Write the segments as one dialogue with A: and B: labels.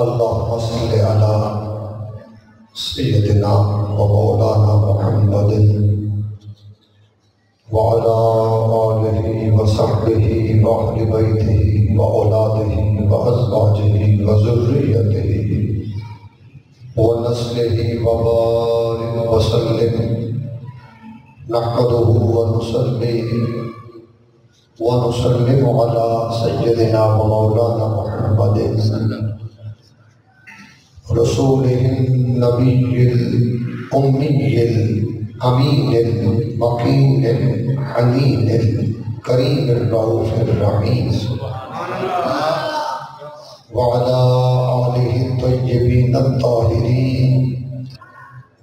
A: اللهم صل على سيدنا ومولانا محمد وعلى آله وصحبه وأهل بيته وأولاده وأزواجه وذريته ونسله وبارك وسلم. نحمده ونصلي ونسلم على سيدنا ومولانا محمد رسوله النبي الأمي الأمين المكين الحنين الكريم الرؤوف الرحيم وعلى آله الطيبين الطاهرين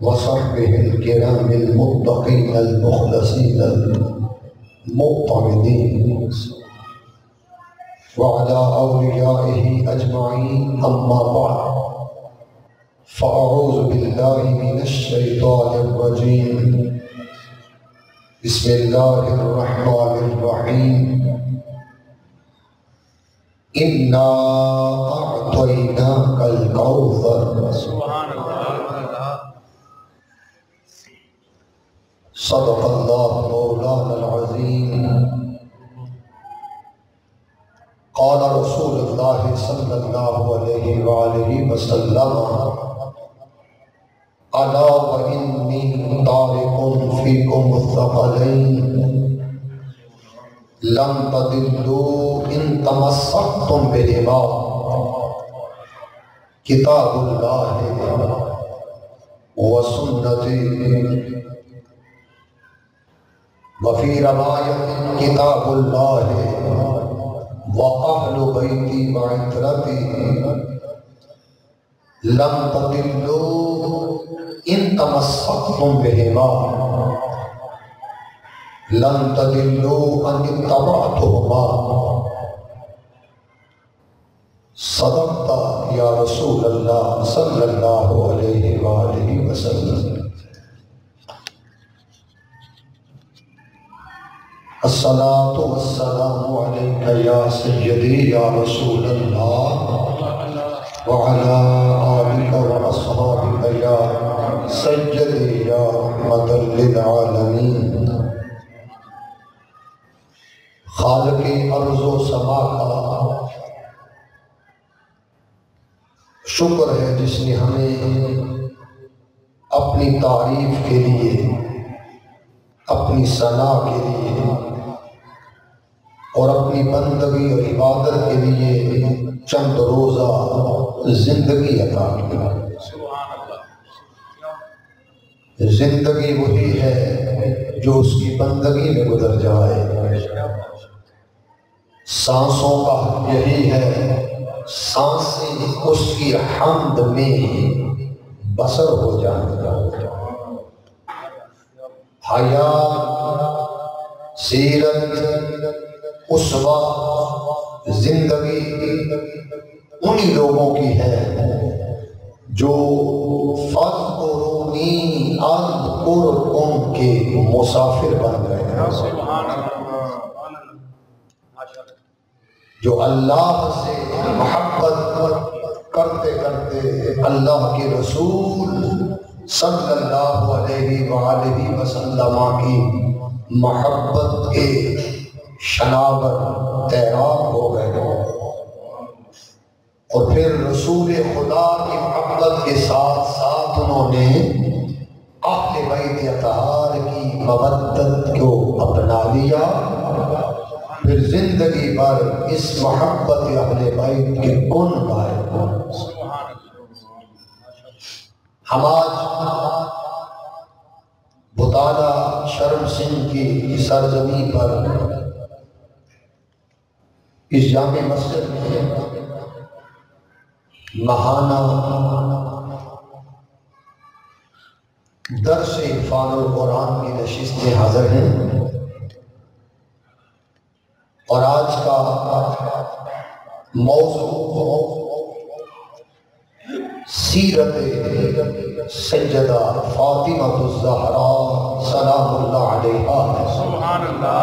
A: وصحبه الكرام المتقين المخلصين المعتمدين وعلى أوليائه أجمعين. أما بعد، فأعوذ بالله من الشيطان الرجيم. بسم الله الرحمن الرحيم. إنا أعطيناك الكوثر. سبحان الله. صدق الله مولانا العظيم. قال رسول الله صلى الله عليه وآله وسلم: ألا وإني تارك فيكم الثقلين لم تضلوا إن تمسكتم بهما كتاب الله وسنتي. وفي رواية كتاب الله وأهل بيتي وعترتي لم تضلوا إن تمسكتم بهما لم تضلوا أن اتبعتهما. صدقت يا رسول الله صلى الله عليه وآله وسلم. الصلاة والسلام عليك يا سيدي يا رسول الله وعلى آلك وأصحابك يا سيدي يا رحمة للعالمين. خالق ارض و سما کا شکر ہے جس نے ہمیں اپنی تعریف کے لیے، اپنی ثنا کے لیے اور اپنی بندگی اور عبادت کے لیے چند روزہ زندگی عطا کی. زندگی وہی ہے جو اس کی بندگی میں گزر جائے. سانسوں کا حق یہی ہے، سانسیں اس کی حمد میں بسر ہو جائیں. حیات، سیرت، اسوہ، زندگی انہی لوگوں کی ہے جو فَاذْكُرُونِي أَذْكُرْكُمْ کے مسافر بن گئے ہیں، جو اللہ سے محبت کرتے کرتے اللہ کے رسول صلی اللہ علیہ وآلہ وسلم کی محبت کے شناور تیراب ہو گئے اور پھر رسول خدا کی محبت کے ساتھ ساتھ انہوں نے اہل بیت اطہار کی مودت کو اپنا لیا. پھر زندگی بھر اس محبت اہل بیت کے گن گائے. ہم آج بطالہ شرم سنگھ کی سرزمین پر اس جامع مسجد میں ماہانہ درس حفاظ القرآن کی نشست میں حاضر ہیں اور آج کا موضوع سیرت سیدہ فاطمہ الزہراء سلام اللہ علیہا. سبحان اللہ.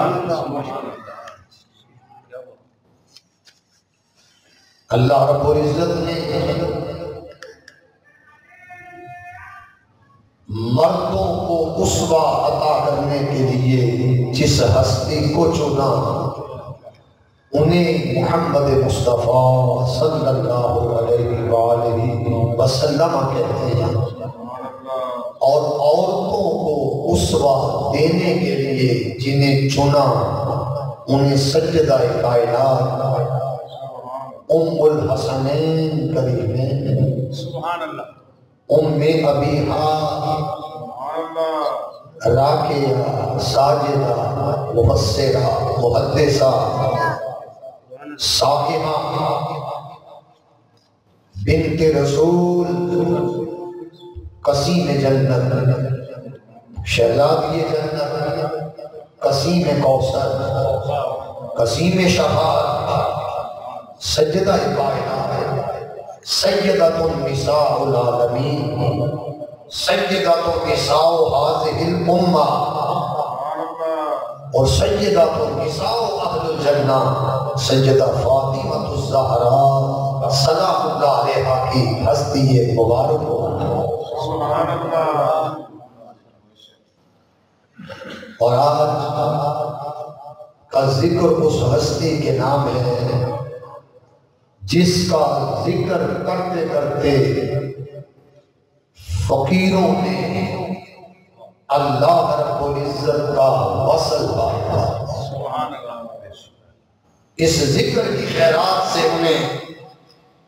A: اللہ رب العزت نے مردوں کو اسوہ عطا کرنے کے لیے جس ہستی کو چنا انہیں محمد مصطفیٰ صلی اللہ علیہ وآلہ وسلم کہتے ہیں، اور عورتوں کو اسوہ دینے کے لیے جنہیں چنا انہیں سجدہ کائنات ام الحسنین کریمین
B: سبحان اللہ،
A: ام ابیہا راکیہ ساجدہ مبصرہ محدثہ صاحبہ بنت رسول قسیم جنت شہزادی جنت قسیم کوثر قسیم شفاعت سجدہ کائنات سیدۃ النساء العالمین سیدۃ النساء هذه الامہ اور سیدۃ النساء اہل الجنہ سیدہ فاطمہ الزہراء سلام اللہ علیہا کی ہستی مبارک ہو۔
B: سبحان اللہ۔
A: اور آج کا ذکر اس ہستی کے نام ہے جس کا ذکر کرتے کرتے فقیروں نے اللہ رب العزت کا وصل پایا۔ اس ذکر کی خیرات سے انہیں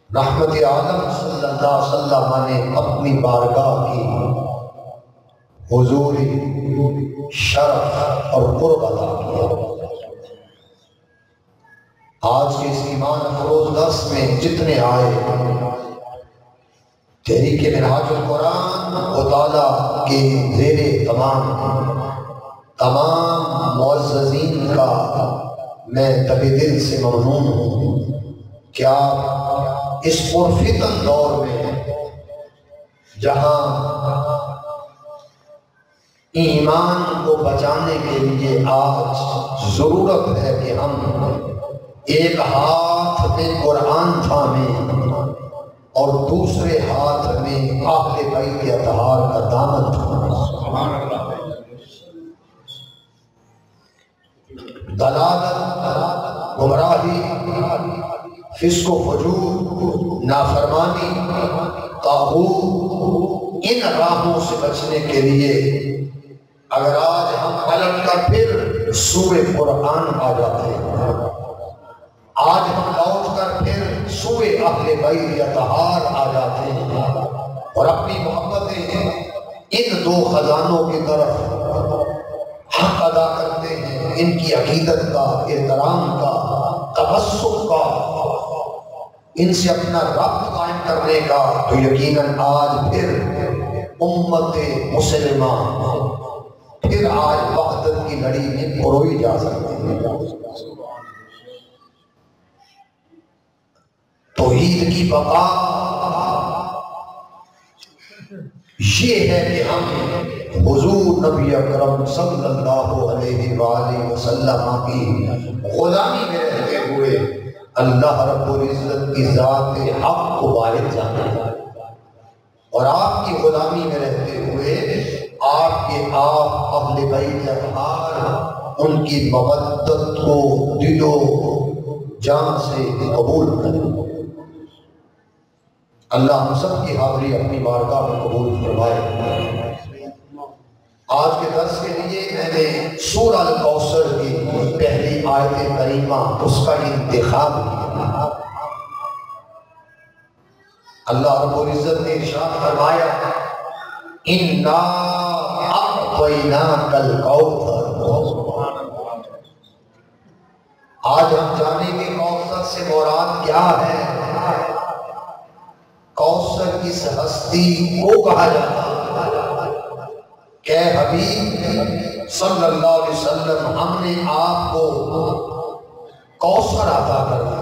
A: رحمت عالم صلی اللہ علیہ وسلم نے اپنی بارگاہ کی حضوری شرف اور قرب عطا کیا۔ آج کے اس ایمان افروز درس میں جتنے آئے تحریک منہاج القرآن مطالعہ کے زیر تمام معززین کا میں تبِ دل سے ممنون ہوں۔ کیا اس پرفتن دور میں جہاں ایمان کو بچانے کے لیے آج ضرورت ہے کہ ہم ایک ہاتھ میں قرآن تھامیں اور دوسرے ہاتھ میں اہل بیت اطہار کا دامن تھامیں، دلالت گمراہی فسق و فجور نافرمانی طاغوت ان راہوں سے بچنے کے لیے اگر آج ہم پلٹ کر پھر سورہ قرآن آ جاتے ہیں، آج ہم لوٹ کر پھر سورہ اہل بیت اطہار آ جاتے ہیں اور اپنی محبتیں ان دو خزانوں کی طرف حق ادا کرتے ہیں، ان کی عقیدت کا، احترام کا، تبسم کا، ان سے اپنا ربط قائم کرنے کا، تو یقیناً آج پھر امت مسلمہ پھر آج وحدت کی لڑی میں پروئی جا سکتی ہے۔ توحید کی بقا یہ ہے کہ ہم حضور نبی اکرم صلی اللہ علیہ وآلہ وسلم کی غلامی میں رہتے ہوئے اللہ رب العزت کی ذات حق کو وارد جانا اور آپ کی غلامی میں رہتے ہوئے آپ کے آپ اہل بیت اطہار ان کی مودت کو دل و جان سے قبول کریں۔ اللہ ہم سب کی حاضری اپنی بارگاہ میں قبول فرمائے۔ آج کے درس کے لیے میں نے سورہ الکوثر کی پہلی آیت کریمہ اس کا انتخاب کیا۔ اللہ رب العزت نے ارشاد فرمایا اِنَّا أَعْطَيْنَاكَ الْكَوْثَرَ۔ آج ہم جانیں گے کوثر سے مراد کیا ہے۔ کوثر کس ہستی کو کہا جاتا ہے کہ حبیب صلی اللہ علیہ وسلم ہم نے آپ کو کوثر عطا کر دیا۔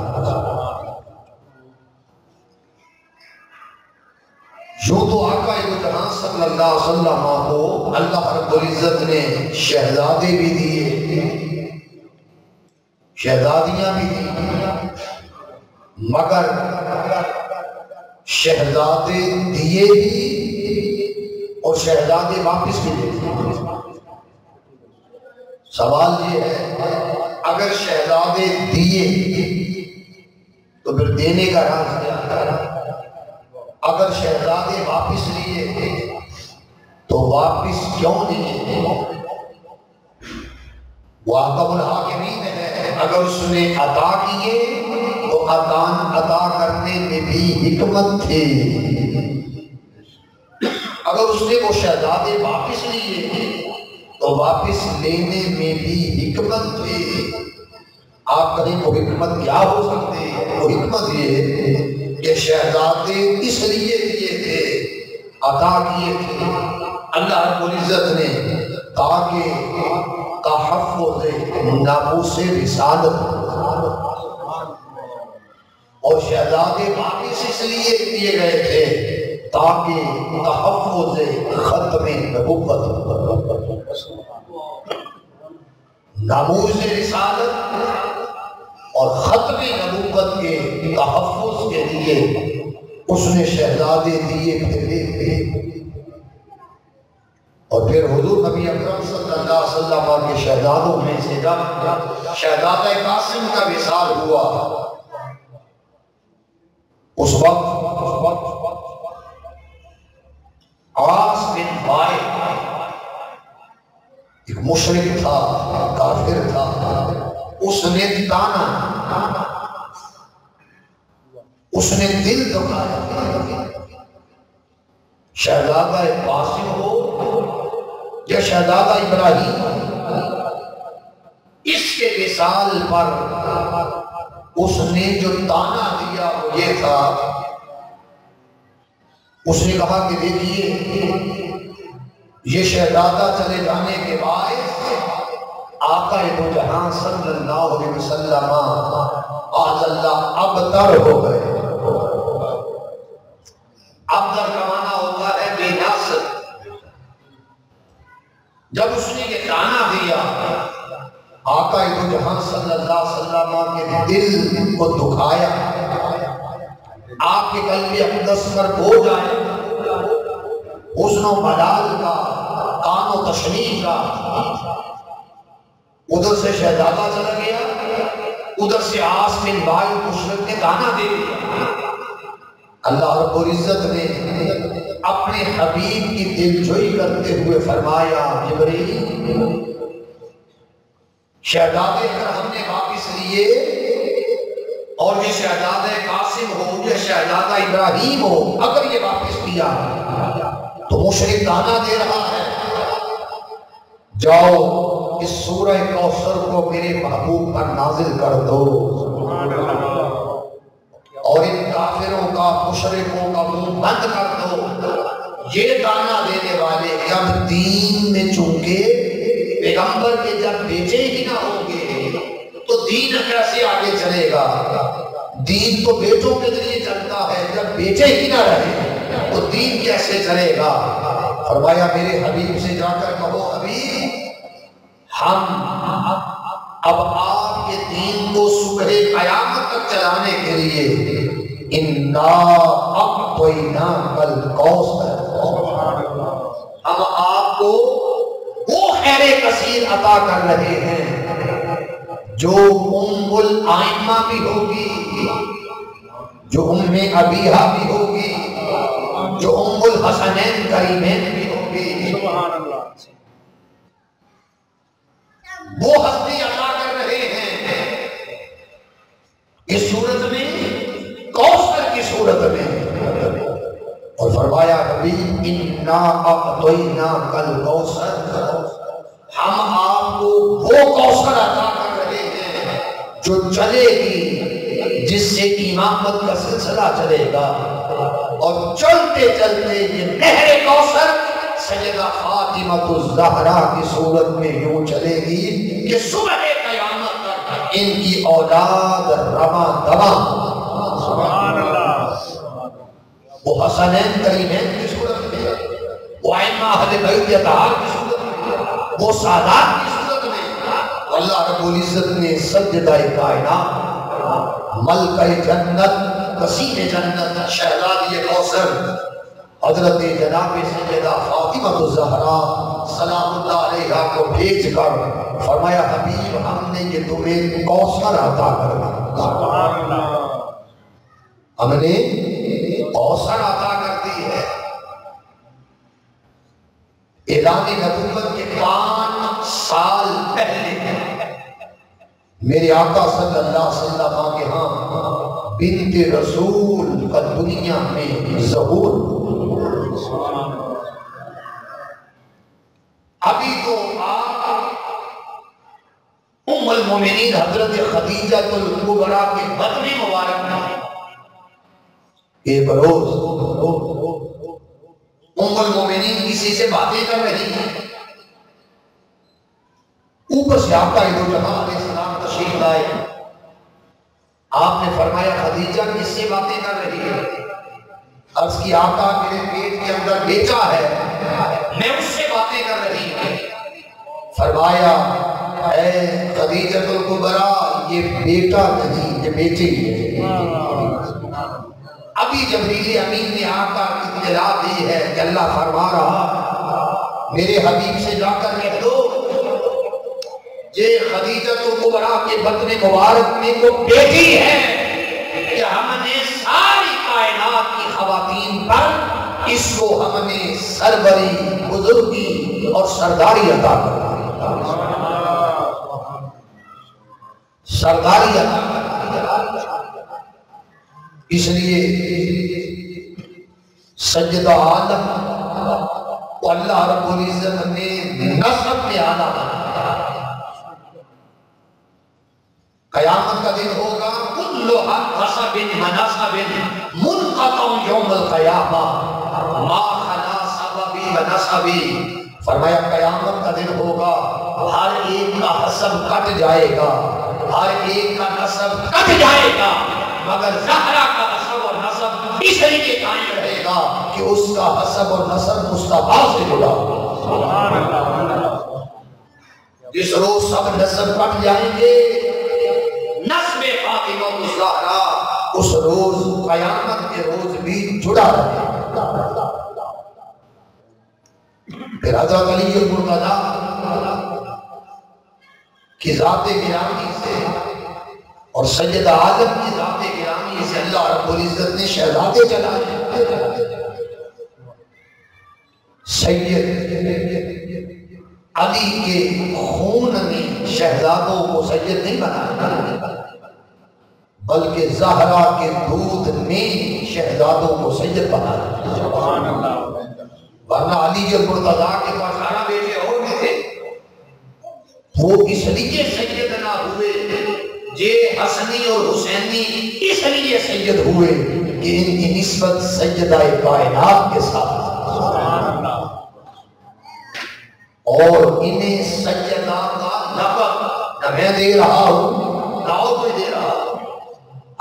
A: یوں تو آقا جہاں صلی اللہ علیہ وسلم کو اللہ رب العزت نے شہزادے بھی دیے، شہزادیاں بھی دی، مگر شہزادے دیے بھی اور شہزادے واپس بھی دیتے. سوال یہ ہے اگر شہزادے دیے تو پھر دینے کا راز کیا ہے؟ اگر شہزادے واپس لیے تو واپس کیوں لیے؟ وہ احکم الحاکمین ہے. اگر اس نے عطا کیے تو عطا کرنے میں بھی حکمت تھی. اگر اس نے وہ شہزادے واپس لیے تو واپس لینے میں بھی حکمت تھی. آپ کہیں وہ حکمت کیا ہو سکتی ہے؟ وہ حکمت یہ کہ شہزادے اس لیے دیے تھے، عطا کیے تھے اللہ رب العزت نے تاکہ تحفظ ناموس رسالت، اور شہزادے واپس اس لیے دیے گئے تھے تاکہ تحفظ ختم نبوت، ناموس رسالت اور ختم نبوت کے تحفظ کے لیے اس نے شہزادے دیے تھے. اور پھر حضور نبی اکرم صلی اللہ علیہ وسلم کے شہزادوں میں سے جب شہزادہ قاسم کا وصال ہوا اس وقت عاص بن وائل ایک مشرک تھا، کافر تھا، اس نے تانا، اس نے دل دکھایا. شہزادہ قاسم ہو یا شہزادہ ابراہیم، اس کے وصال پر اس نے جو تانا دیا وہ یہ تھا، اس نے کہا کہ دیکھیے یہ شہزادہ چلے جانے کے باعث آقا دو جہاں صلی اللہ علیہ وسلم آج اللہ ابتر ہو گئے. ابتر کا معنی ہوتا ہے بے نصر. جب اس نے یہ تانا دیا آقا دو جہاں صلی اللہ علیہ وسلم کے دل کو دکھایا، آپ کے قلب اقدس پر بوجھ آئے، حسن و ملال کا، کان و تشریف کا. ادھر سے شہزادہ چلا گیا، ادھر سے عاص بن وائل مشرک نے تانا دے دیا. اللہ رب العزت نے اپنے حبیب کی دلجوئی کرتے ہوئے فرمایا جبریل شہزادے اگر ہم نے واپس لیے اور یہ شہزادہ قاسم ہو یا شہزادہ ابراہیم ہو اگر یہ واپس کیا تو مشرک تانا دے رہا ہے، جاؤ اس سورہ کوثر کو میرے محبوب پر نازل کر دو اور ان کافروں کا مشرکوں کا منہ بند کر دو. یہ تانا دینے والے جب دین میں چونکہ پیغمبر کے جب بیچے ہی نہ ہوں گے تو دین کیسے آگے چلے گا؟ دین تو بیٹوں کے ذریعے چلتا ہے، جب بیچے ہی نہ رہے تو دین کیسے چلے گا؟ فرمایا میرے حبیب سے جا کر کہو حبیب ہم اب آپ کے دین کو صبح قیامت تک چلانے کے لیے انا اعطیناک الکوثر، ہم آپ کو وہ خیر کثیر عطا کر رہے ہیں جو ام الائمہ بھی ہوگی، جو ام ابیہا بھی ہوگی، جو ام الحسنین کریمین بھی ہوگی. وہ ہستی عطا کر رہے ہیں اس صورت میں، کوثر کی صورت میں. اور فرمایا حبیب انا اعطیناک الکوثر، ہم آپ کو وہ کوثر عطا کر رہے ہیں جو چلے گی، جس سے امامت کا سلسلہ چلے گا، اور چلتے چلتے یہ نہر کوثر سیدہ فاطمہ الزہرا کی صورت میں یوں چلے گی کہ صبح قیامت تک ان کی اولاد رواں دواں. سبحان اللہ. وہ حسنین کریمین کی صورت میں، وہ ائمہ اہل بیت اطہار کی صورت میں، وہ سادات کی صورت میں. اللہ رب العزت نے سجدہ کائنات ملکہ جنت، وسیع جنت، شہزادی کوثر حضرت جناب سیدہ فاطمہ الزہرا سلام اللہ علیہا کو بھیج کر فرمایا حبیب ہم نے یہ تمہیں کوثر عطا کر دی، ہم نے کوثر عطا کر دی ہے۔ اعلان نبوت کے 5 سال پہلے میرے آقا صلی اللہ علیہ وسلم کے ہاں بنت رسول کا دنیا میں ظہور۔ ابھی تو آپ ام المومنین حضرت خدیجہ الکبریٰ کے بطن مبارک میں ایک روز ام المومنین کسی سے باتیں کر رہی ہیں، اوپر سے آقا دو جہاں علیہ السلام تشریف لائے، آپ نے فرمایا خدیجہ کس سے باتیں کر رہی ہے؟ عرض کی آقا میرے پیٹ کے اندر بیٹا ہے، میں اس سے باتیں کر رہی ہوں۔ فرمایا اے خدیجہ الکبریٰ یہ بیٹا نہیں یہ بیٹی ہے۔ ابھی جبریل امین نے آقا اطلاع دی ہے کہ اللہ فرما رہا میرے حبیب سے جا کر کہہ دو یہ خدیجہ الکبریٰ کے بطن مبارک میں وہ بیٹی ہے کہ ہم نے ساری کائنات کی خواتین پر اس کو ہم نے سربری، بزرگی اور سرداری عطا کر دی، سرداری عطا کر دی۔ اس لیے سیدہ عالم کو اللہ رب العزت نے نسب میں آنا بنایا۔ قیامت کا دن ہوگا کل حسب ونسب منقطع یوم القیامہ ما خلا سببی ونسبی۔ فرمایا قیامت کا دن ہوگا ہر ایک کا حسب کٹ جائے گا، ہر ایک کا نسب کٹ جائے گا، مگر زہرا کا حسب اور نسب اس طریقے قائم رہے گا کہ اس کا حسب اور نسب مصطفیٰ سے جڑا ہوگا۔ جس روز سب نسب کٹ جائیں گے نسب فاطمہ الزہرا اس روز قیامت کے روز بھی جڑا رہے گا۔ پھر حضرت علی المرتضیٰ کی ذات گرامی سے اور سیدہ عالم کی ذات گرامی سے اللہ رب العزت نے شہزادے چلائے۔ سید علی کے خون نے شہزادوں کو سید نہیں بنایا بلکہ زہرا کے دودھ نے شہزادوں کو سید بنایا۔ ورنہ علی المرتضیٰ کے پاس 18 بیٹے اور بھی تھے، وہ اس لیے سیدنا ہوئے، یہ حسنی اور حسینی اس لیے سید ہوئے کہ ان کی نسبت سیدہ کائنات کے ساتھ، اور انہیں سیدہ کا لقب نہ میں دے رہا ہوں نہ اور کوئی دے رہا۔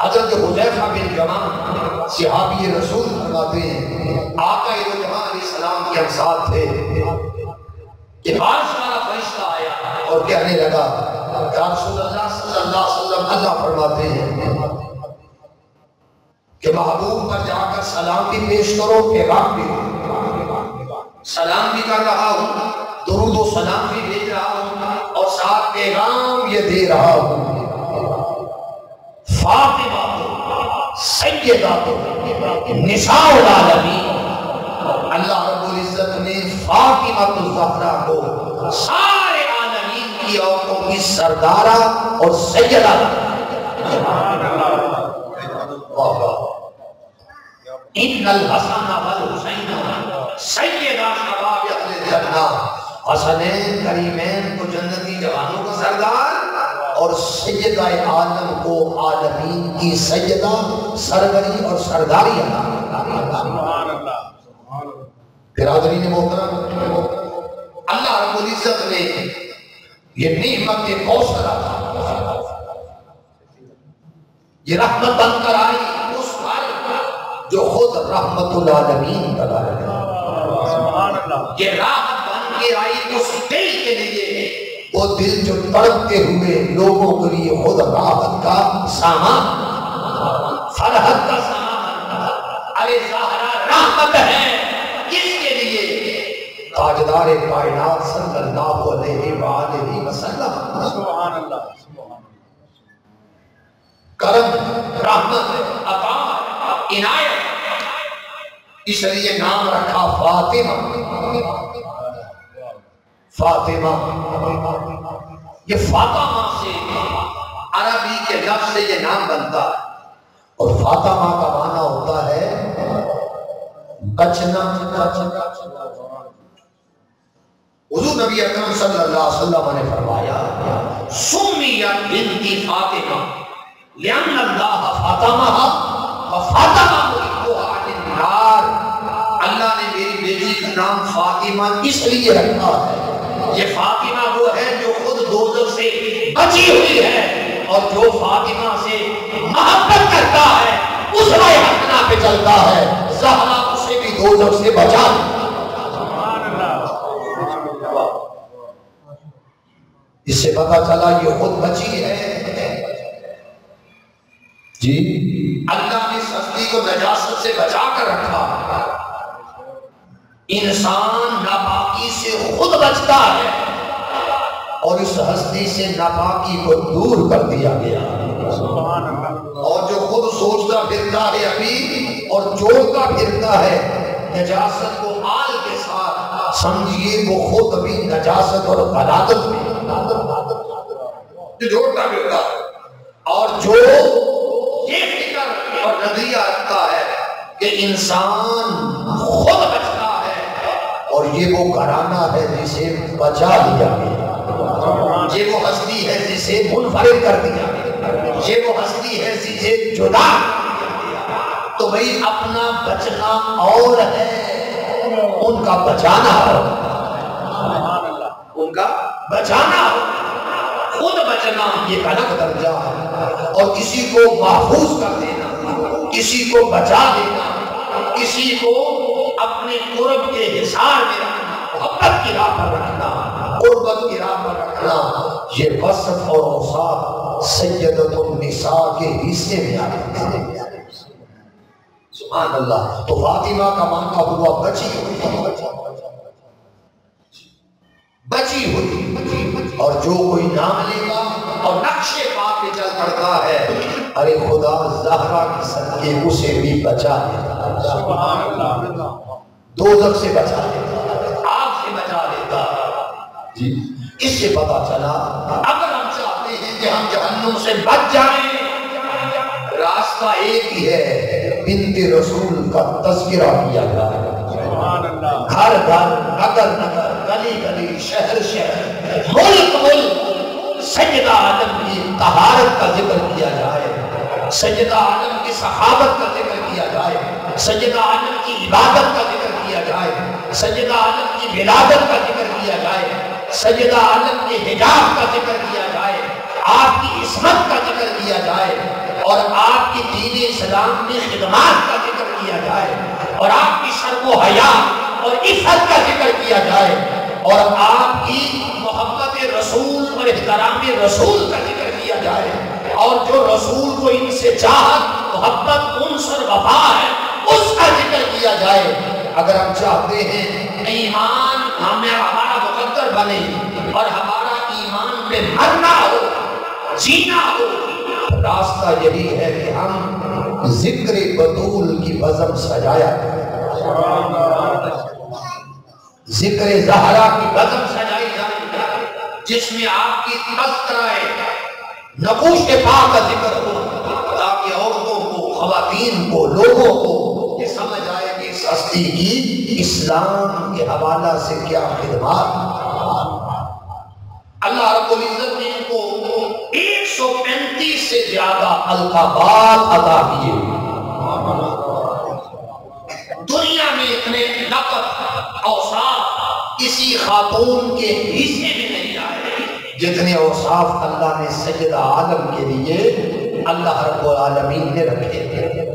A: حضرت حذیفہ بن یمان صحابی رسول فرماتے ہیں آقا دو جہاں علیہ السلام کے امثال تھے کہ بارش والا فرشتہ آیا اور کہنے لگا یا رسول اللہ صلی اللہ علیہ وسلم اللہ فرماتے ہیں کہ محبوب پر جا کر سلام بھی پیش کرو، پیغام بھی دو۔ سلام بھی کر رہا ہوں، درود و سلام بھی بھیج رہا ہوں، اور ساتھ پیغام یہ دے رہا ہوں فاطمہ سیدہ نساء العالمین، اللہ رب العزت نے فاطمہ الزہرا کو سارے عالمین کی عورتوں کی سردارہ اور سیدہ۔ ان الحسن والحسین سیدہ شباب اہل الجنہ، حسنین کریمین کو جنتی جوانوں کا سردار اور سیدہ عالم کو عالمین کی سیدہ سروری اور سرداری عطا۔ برادرین محترم، اللہ رب العزت نے یہ نعمت کوثر عطا، یہ رحمت بن کر آئی اس پر جو خود رحمت العالمین کا ہے، یہ راحت بن کے آئی اس دل کے لیے، وہ دل جو تڑپتے ہوئے لوگوں کے لیے خود راحت کا سامان، فرحت کا سامان، ارے زہرا رحمت ہے کس کے لیے؟ تاجدار کائنات صلی اللہ علیہ وآلہ وسلم۔
B: سبحان اللہ،
A: کرم، رحمت، عطا، عنایت، اس لیے نام رکھا فاطمہ۔ فاطمہ، یہ فاطمہ سے عربی کے لفظ سے یہ نام بنتا ہے، اور فاطمہ کا معنی ہوتا ہے بچنا۔ حضور نبی اکرم صلی اللہ علیہ وسلم نے فرمایا سمیت بنت فاطمہ لأن اللہ فاطمہ وفاطمہ محبوبہ عن النار۔ اللہ نے میری بیٹی کا نام فاطمہ اس لیے رکھا ہے، یہ فاطمہ وہ ہے جو خود دوزخ سے بچی ہوئی ہے، اور جو فاطمہ سے محبت کرتا ہے اس رائے حسنہ پہ چلتا ہے، زہرا اسے بھی دوزخ سے بچا۔ اس سے پتہ چلا یہ خود بچی ہے جی، اللہ نے اس ہستی کو نجاست سے بچا کر رکھا۔ انسان ناپاکی سے خود بچتا ہے اور اس ہستی سے ناپاکی کو دور کر دیا گیا۔ اور جو خود سوچتا پھرتا ہے ابھی اور جوڑتا پھرتا ہے نجاست کو آل کے ساتھ، سمجھیے وہ خود ابھی نجاست اور غلاظت میں جوڑتا پھرتا ہے، اور جو یہ فکر اور نظریہ رکھتا ہے کہ انسان خود بچتا ہے، اور یہ وہ گھرانہ ہے جسے بچا دیا گیا، یہ وہ ہستی ہے جسے منفرد کر دیا گیا، یہ وہ ہستی ہے جسے جدا، تو بھئی اپنا بچنا اور ہے، ان کا بچانا ہو، ان کا بچانا ہو، خود بچنا یہ الگ درجہ ہے، اور کسی کو محفوظ کر دینا، کسی کو بچا دینا، کسی کو اپنے قرب کے حصار میں رکھنا، محبت کی راہ پر رکھنا، قربت کی راہ پر رکھنا، یہ وصف اور اوصاف سیدۃ النساء کے حصے میں آتے ہیں۔ سبحان اللہ۔ تو فاطمہ کا معنی ہوا بچی ہوئی، بچی ہوئی، اور جو کوئی نام لے گا اور نقش پا پہ چل پڑتا ہے، ارے خدا زہرا کی صدقے اسے بھی بچا دیتا،
B: سبحان اللہ،
A: دوزخ سے بچا دیتا، آگ سے بچا دیتا جی۔ اس سے پتا چلا اگر ہم چاہتے ہیں کہ ہم جہنم سے بچ جائیں، راستہ ایک ہی ہے، بنت رسول کا تذکرہ کیا جائے، گھر گھر، نگر نگر، گلی گلی، شہر شہر، ملک ملک سیدہ عالم کی طہارت کا ذکر کیا جائے، سیدہ عالم کی صحابت کا ذکر کیا جائے، سیدہ عالم کی عبادت کا ذکر کیا جائے، سیدہ عالم کی ولادت کا ذکر کیا جائے، سیدہ عالم کے حجاب کا ذکر کیا جائے، آپ کی عصمت کا ذکر کیا جائے، اور آپ کی دین اسلام میں خدمات کا ذکر کیا جائے، اور آپ کی شرم و حیا اور عزت کا ذکر کیا جائے، اور آپ کی محبت رسول اور احترام رسول کا ذکر کیا جائے، اور جو رسول کو ان سے چاہت، محبت، انس اور وفا ہے اس کا ذکر کیا جائے۔ اگر ہم چاہتے ہیں ایمان ہمارا مقدر بنے اور ہمارا ایمان پہ مرنا ہو، جینا ہو، راستہ یہی ہے کہ ہم ذکر بطول کی بزم سجایا، ذکر زہرا کی بزم سجائی جائے، جس میں آپ کی تذکرہ نقوش پاک کا ذکر ہو، تاکہ عورتوں کو، خواتین کو، لوگوں کو یہ سمجھ آئے کہ اس ہستی کی اسلام کے حوالہ سے کیا خدمات۔ اللہ رب العزت نے ان کو 135 سے زیادہ القابات عطا کیے، دنیا میں اتنے لقب اوصاف کسی خاتون کے حصے میں نہیں آئے جتنے اوصاف اللہ نے سیدہ عالم کے لیے اللہ رب العالمین نے رکھے تھے۔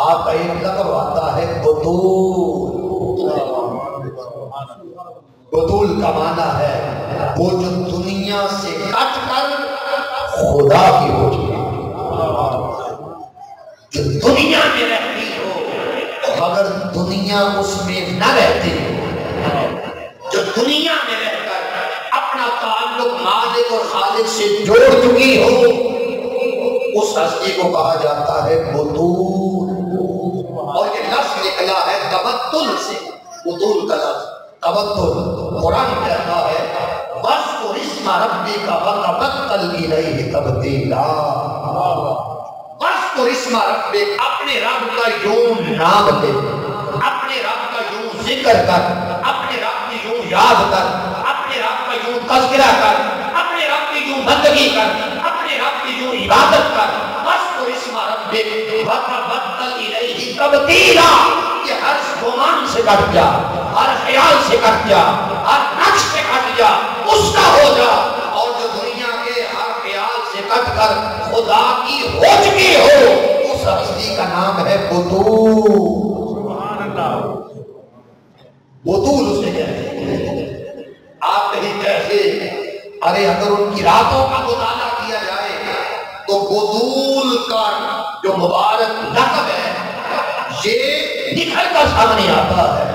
A: آپ کا ایک لقب آتا ہے بطول، بطول کا معنی ہے وہ جو دنیا سے کٹ کر خدا کی ہو چکی، جو دنیا میں رہتی ہو مگر دنیا اس میں نہ رہتی ہو، جو دنیا میں رہ کر اپنا تعلق مالک اور خالق سے جوڑ چکی ہو، اس ہستی کو کہا جاتا ہے بطول۔ اور یہ لفظ نکلا ہے تبتل سے، بطول کا لفظ تبتل۔ قرآن کہتا ہے وَاذْكُرِ اسْمَ رَبِّكَ وَتَبَتَّلْ إِلَيْهِ تَبْتِيلًا۔ وَاذْكُرِ اسْمَ رَبِّكَ، اپنے رب کا یوں نام لے، اپنے رب کا یوں ذکر کر، اپنے رب کی یوں یاد کر، اپنے رب کا یوں تذکرہ کر، اپنے رب کی یوں بندگی کر، اپنے رب کی یوں عبادت کر۔ وَاذْكُرِ اسْمَ رَبِّكَ وَتَبَتَّلْ إِلَيْهِ تَبْتِيلًا، کہ ہر گمان سے کٹ جا، ہر خیال سے کٹ جا، ہر نقش سے کٹ جا، اس کا ہو جا، اور جو دنیا کے ہر خیال سے کٹ کر خدا کی ہو چکی ہو، اس ہستی کا نام ہے بطول۔ بطول اسے کہتے ہیں۔ آپ کہیں کیسے؟ ارے اگر ان کی راتوں کا مطالعہ کیا جائے تو بطول کا جو مبارک لقب ہے یہ نکھر کر سامنے آتا ہے۔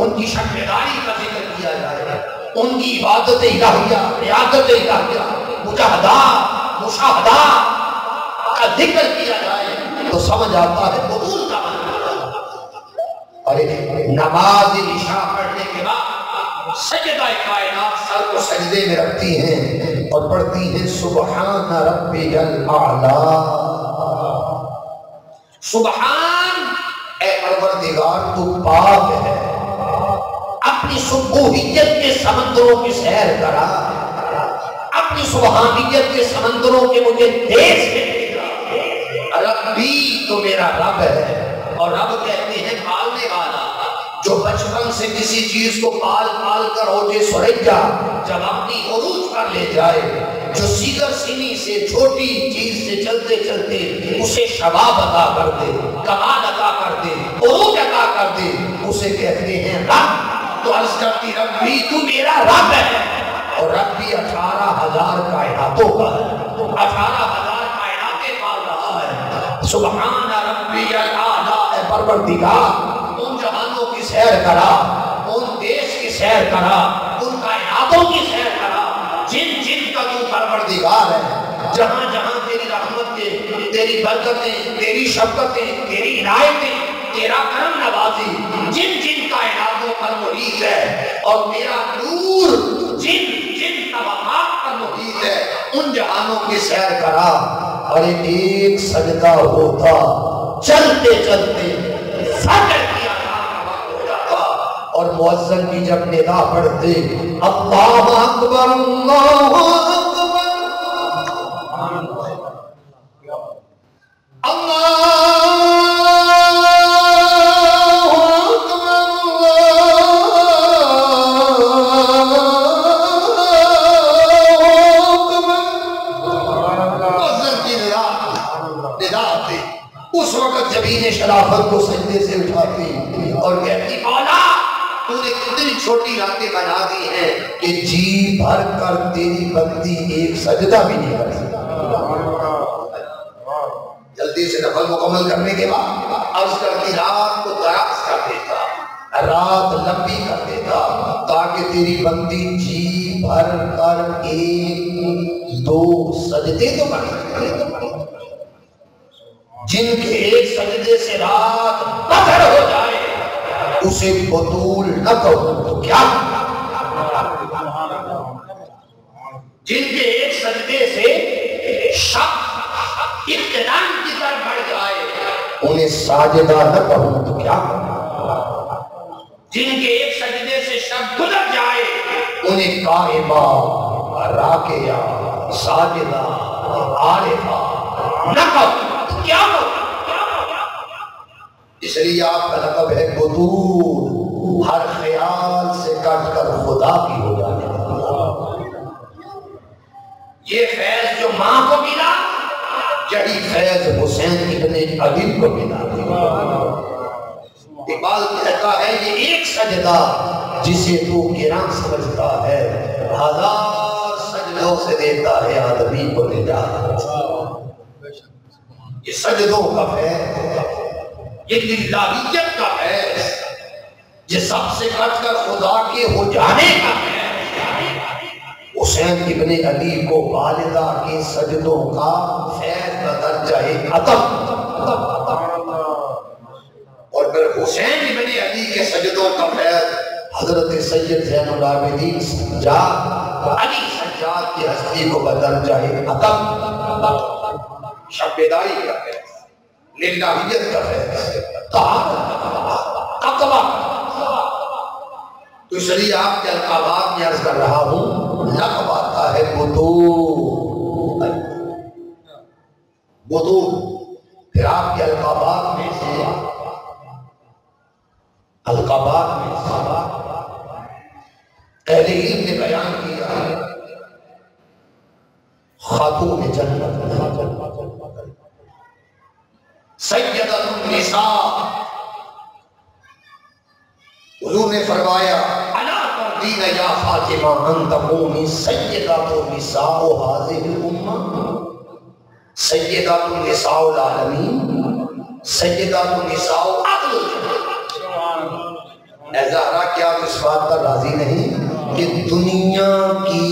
A: ان کی شکل داری کا ذکر کیا جائے، ان کی عبادت الہیہ، ریاضت الہیہ، مجاہدہ، مشاہدہ کا ذکر کیا جائے تو سمجھ آتا ہے بطول کا معنی۔ ارے نماز عشاء پڑھنے کے بعد سجدہ کائنات سر کو سجدے میں رکھتی ہیں اور پڑھتی ہیں سبحان ربی الاعلیٰ۔ سبحان اے پروردگار تو پاک ہے، اپنی سبوحیت کے سمندروں کی سیر کرا، اپنی سبحانیت کے سمندروں کے مجھے دیش میں بھیجا۔ ربی تو میرا رب ہے، اور رب کہتے ہیں پالنے والا، جو بچپن سے کسی چیز کو پال پال کر ہوجے سرجا جب اپنی عروج پر لے جائے، جو سیگر سینی سے چھوٹی چیز سے چلتے چلتے اسے شباب عطا کر دے، کمال عطا کر دے، عروج عطا کر دے، اسے کہتے ہیں رب۔ تو عرض کرتی ربی تو میرا رب ہے، اور رب بھی 18,000 کائناتوں کا ہے، 18,000 کائناتیں پال رہا ہے۔ سبحان ربی الاعلیٰ، اے پروردگار ان جہانوں کی سیر کرا، ان دیش کی سیر کرا، ان کائناتوں کی سیر کرا جن جن کا تو پروردگار ہے، جہاں جہاں تیری رحمتیں، تیری برکتیں، تیری شفقتیں، تیری عنایتیں، تیرا کرم نوازی جن جن کائناتوں پر محیط ہے، اور میرا نور جن جن طبقات پر محیط ہے، ان جہانوں کی سیر کرا۔ اور ایک سجدہ ہوتا چلتے چلتے فجر کی اذان کا وقت ہو جاتا، اور مؤذن بھی جب ندا پڑھتے اللہ اکبر اللہ اکبر اس وقت جبین شرافت کو سجدے سے اٹھاتی اور کہتی مولا تو نے کتنی چھوٹی راتیں بنا دی ہیں کہ جی بھر کر تیری بندی ایک سجدہ بھی نہیں کر سکتی۔ جلدی سے نفل مکمل کرنے کے بعد عرض کرتی رات کو دراز کر دیتا، رات لمبی کر دیتا، تاکہ تیری بندی جی بھر کر ایک دو سجدے تو کر سکتے، جن کے ایک سجدے سے رات پتھر ہو جائے اسے بطول نہ کہو تو کیا؟ جن کے ایک سجدے سے شب اقتدام کی طرف بڑھ جائے انہیں ساجدہ نہ کہو تو کیا؟ جن کے ایک سجدے سے شب گزر جائے انہیں قائمہ، راکعہ، ساجدہ، عارفہ نہ کہو کیا ہو؟ اس لیے آپ کا لقب ہے بطول، ہر خیال سے کٹ کر خدا کی ہو جانے والا۔ یہ فیض جو ماں کو ملا یہی فیض حسین ابن علی کو ملا۔ اقبال کہتا ہے یہ ایک سجدہ جسے تو گراں سمجھتا ہے ہزار سجدوں سے دیتا ہے آدمی کو نجات۔ یہ سجدوں کا فیض، یہ للہیت کا فیض، یہ سب سے کٹ کر خدا کے ہو جانے کا فیض۔ حسین ابن علی کو والدہ کے سجدوں کا فیض بدرجہ ادب، اور پھر حسین ابن علی کے سجدوں کا فیض حضرت سید زین العابدین سجاد علی سجاد کی ہستی کو بدرجہ ادب، شب بیداری کا فیض، للہیت کا فیض، تقویٰ۔ تو اس لیے آپ کے القابات میں عرض کر رہا ہوں، لقب آتا ہے بطول، بطول۔ پھر آپ کے القابات میں سے اہل علم نے بیان کیا خاتون جنت، سیدۃ النساء۔ حضور نے فرمایا الا ترضین یا فاطمہ ان تکونی سیدۃ النساء هذه الامہ، سیدۃ النساء العالمین، سیدۃ النساء اہل الجنہ۔ اے زہرا کیا آپ اس بات پر راضی نہیں کہ دنیا کی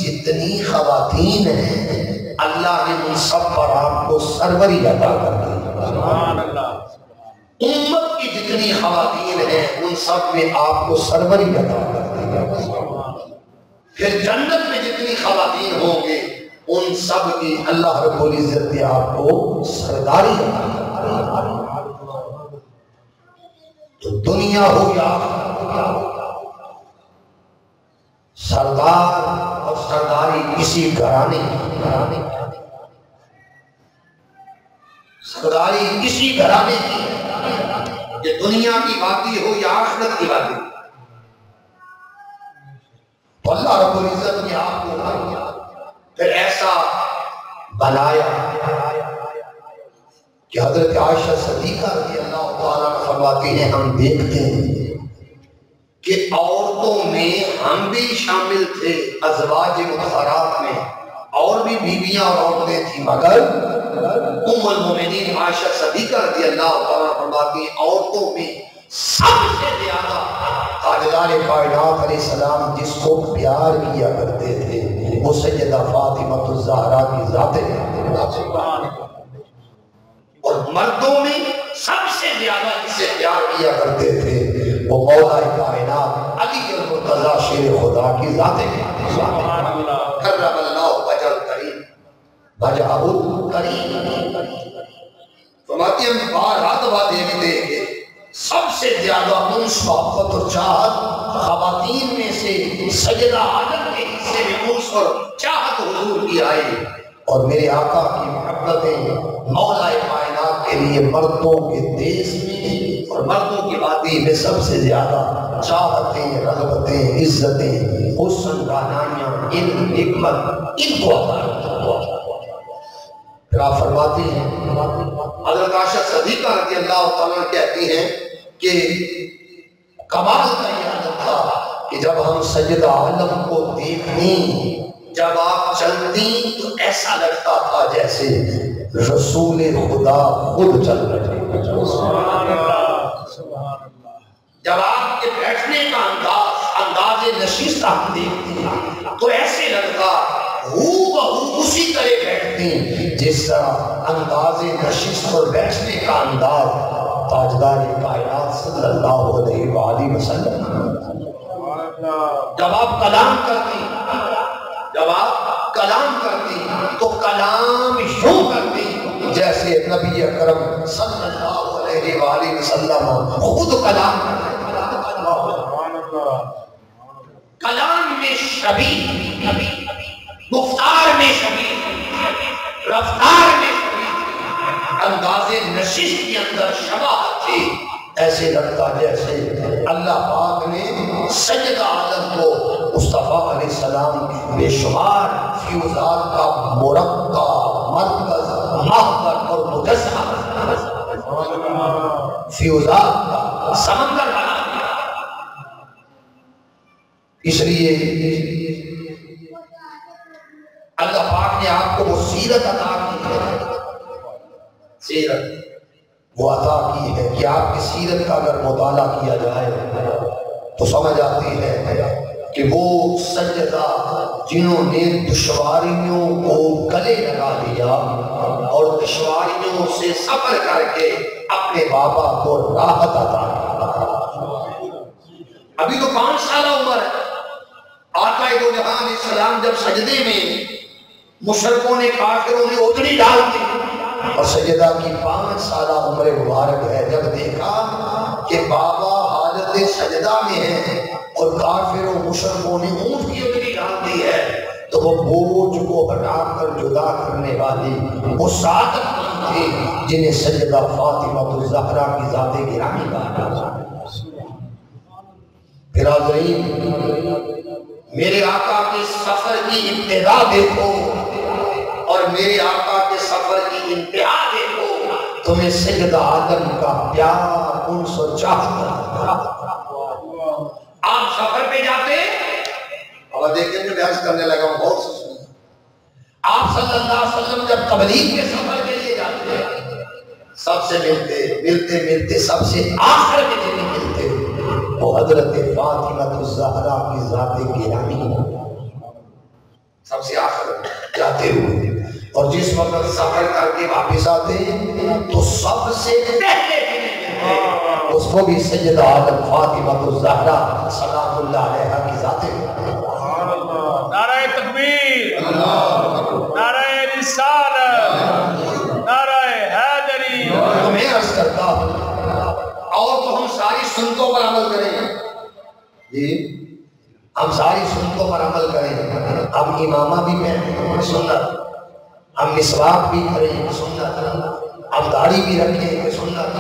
A: جتنی خواتین ہیں اللہ نے ان سب پر آپ کو سروری عطا کر دی؟ سبحان اللہ۔ امت کی جتنی خواتین ہیں ان سب میں آپ کو سروری عطا کر دی۔ پھر جنت میں جتنی خواتین ہوں گے ان سب کی اللہ رب العزت نے آپ کو سرداری عطا کر دی۔ تو دنیا ہو یا سردار اور سرداری کسی گھرانے کی، سرداری کسی گھرانے کی، یہ دنیا کی باتیں ہو یا آخرت کی باتیں، تو اللہ رب العزت نے آپ کو پھر ایسا بنایا کہ حضرت عائشہ صدیقہ رضی اللہ تعالیٰ فرماتی ہیں ہم دیکھتے ہیں کہ عورتوں میں ہم بھی شامل تھے، ازواج مطہرات میں اور بھی بیویاں اور عورتیں تھیں، مگر ام المومنین عائشہ صدیقہ رضی اللہ تعالیٰ فرماتی ہیں عورتوں میں سب سے زیادہ تاجدار کائنات علیہ السلام جس کو پیار کیا کرتے تھے وہ سیدہ فاطمہ الزہرا کی ذات ہے، اور مردوں میں سب سے زیادہ جسے پیار کیا کرتے تھے وہ مولا کائنات علی المرتضیٰ شیر خدا کی ذات ہے۔ کرم اللہ وجہ الکریم، وجہ الکریم۔ فرماتی ہم بارہا دفعہ دیکھتے ہیں کہ سب سے زیادہ انس محبت اور چاہت خواتین میں سے سیدہ عالم کے حصے میں انس اور چاہت حضور کی آئی، اور میرے آقا کی محبتیں مولا کائنات کے لیے مردوں کے دیس میں اور مردوں کی وادی میں سب سے زیادہ چاہتیں، رغبتیں، عزتیں، حسن، دانائیاں، علم، حکمت ان کو عطا۔ پھر آپ فرماتی ہیں حضرت عائشہ صدیقہ رضی اللہ تعالیٰ کہتی ہیں کہ کمال کا یہ حالت تھا کہ جب ہم سیدہ عالم کو دیکھیں، جب آپ چلتی تو ایسا لگتا تھا جیسے رسول خدا خود چل رہے ہیں۔ جب آپ کے بیٹھنے کا انداز نشست ہم دیکھتے تو ایسے لگتا اسی طرح بیٹھتی جس طرح انداز نشست اور بیٹھنے کا انداز تاجدار کائنات صلی اللہ علیہ وآلہ وسلم۔ جب آپ کلام کرتی، جب آپ کلام کرتی تو کلام یوں کرتی جیسے نبی اکرم صلی اللہ علیہ وآلہ وسلم خود کلام کرتے۔ کلام میں شبیہ، گفتار میں شبیہ، رفتار میں شبیہ، انداز نشست کے اندر شباہت تھی۔ ایسے لگتا جیسے اللہ پاک نے سیدہ عالم کو مصطفیٰ علیہ السلام بے شمار فیوزات کا مرکب، مرکز، محور اور مجسمہ، فیوزات کا سمندر بنا دیا۔ اس لیے اللہ پاک نے آپ کو وہ سیرت عطا کی ہے، سیرت وہ عطا کی ہے کہ آپ کی سیرت کا اگر مطالعہ کیا جائے تو سمجھ آتی ہے کہ وہ سجدہ جنہوں نے دشواریوں کو گلے لگا دیا اور دشواریوں سے سفر کر کے اپنے بابا کو راحت عطا کی۔ ابھی تو 5 سالہ عمر ہے، آقا دو جہاں علیہ السلام جب سجدے میں مشرکوں نے کافروں نے اتنی ڈال دی اور سجدہ کی 5 سالہ عمر مبارک ہے، جب دیکھا کہ بابا حالت سجدہ میں ہے اور کافروں مشرکوں نے اونٹ کی اتنی ڈال دی ہے، تو وہ بوجھ کو ہٹا کر جدا کرنے والی وہ سعادت مند تھے جنہیں سجدہ فاطمہ الزہرا کی ذات گرامی کہا۔ پھر حضرین میرے آقا کے سفر کی ابتدا دیکھو اور میرے آقا کے سفر کی انتہا دیکھو، تمہیں سیدہ عالم کا پیار انس و چاہت۔ آپ سفر پہ جاتے اور دیکھیں جو بحث کرنے لگا ہوں بہت سے سنیں، آپ صلی اللہ علیہ وسلم جب تبلیغ کے سفر کے لیے جاتے سب سے ملتے سب سے آخر میں جنہیں ملتے وہ حضرت فاطمہ الزہرا کی ذات گرامی، سب سے آخر جاتے ہوئے، اور جس وقت سفر کر کے واپس آتے تو سب سے پہلے اس کو بھی سیدہ عالم فاطمہ الزہرا سلام اللہ علیہا کی ذات گرامی۔
B: نعرہ تکبیر، نعرہ رسالت، نعرہ حیدری۔
A: تمہیں عرض کرتا ہوں اور تو ہم ساری سنتوں پر عمل کریں، جی ہم ساری سنتوں پر عمل کریں، ہم امامہ بھی پہنیں سنت، ہم مسواک بھی کریں سنت، ہم داڑھی بھی رکھیں سنت،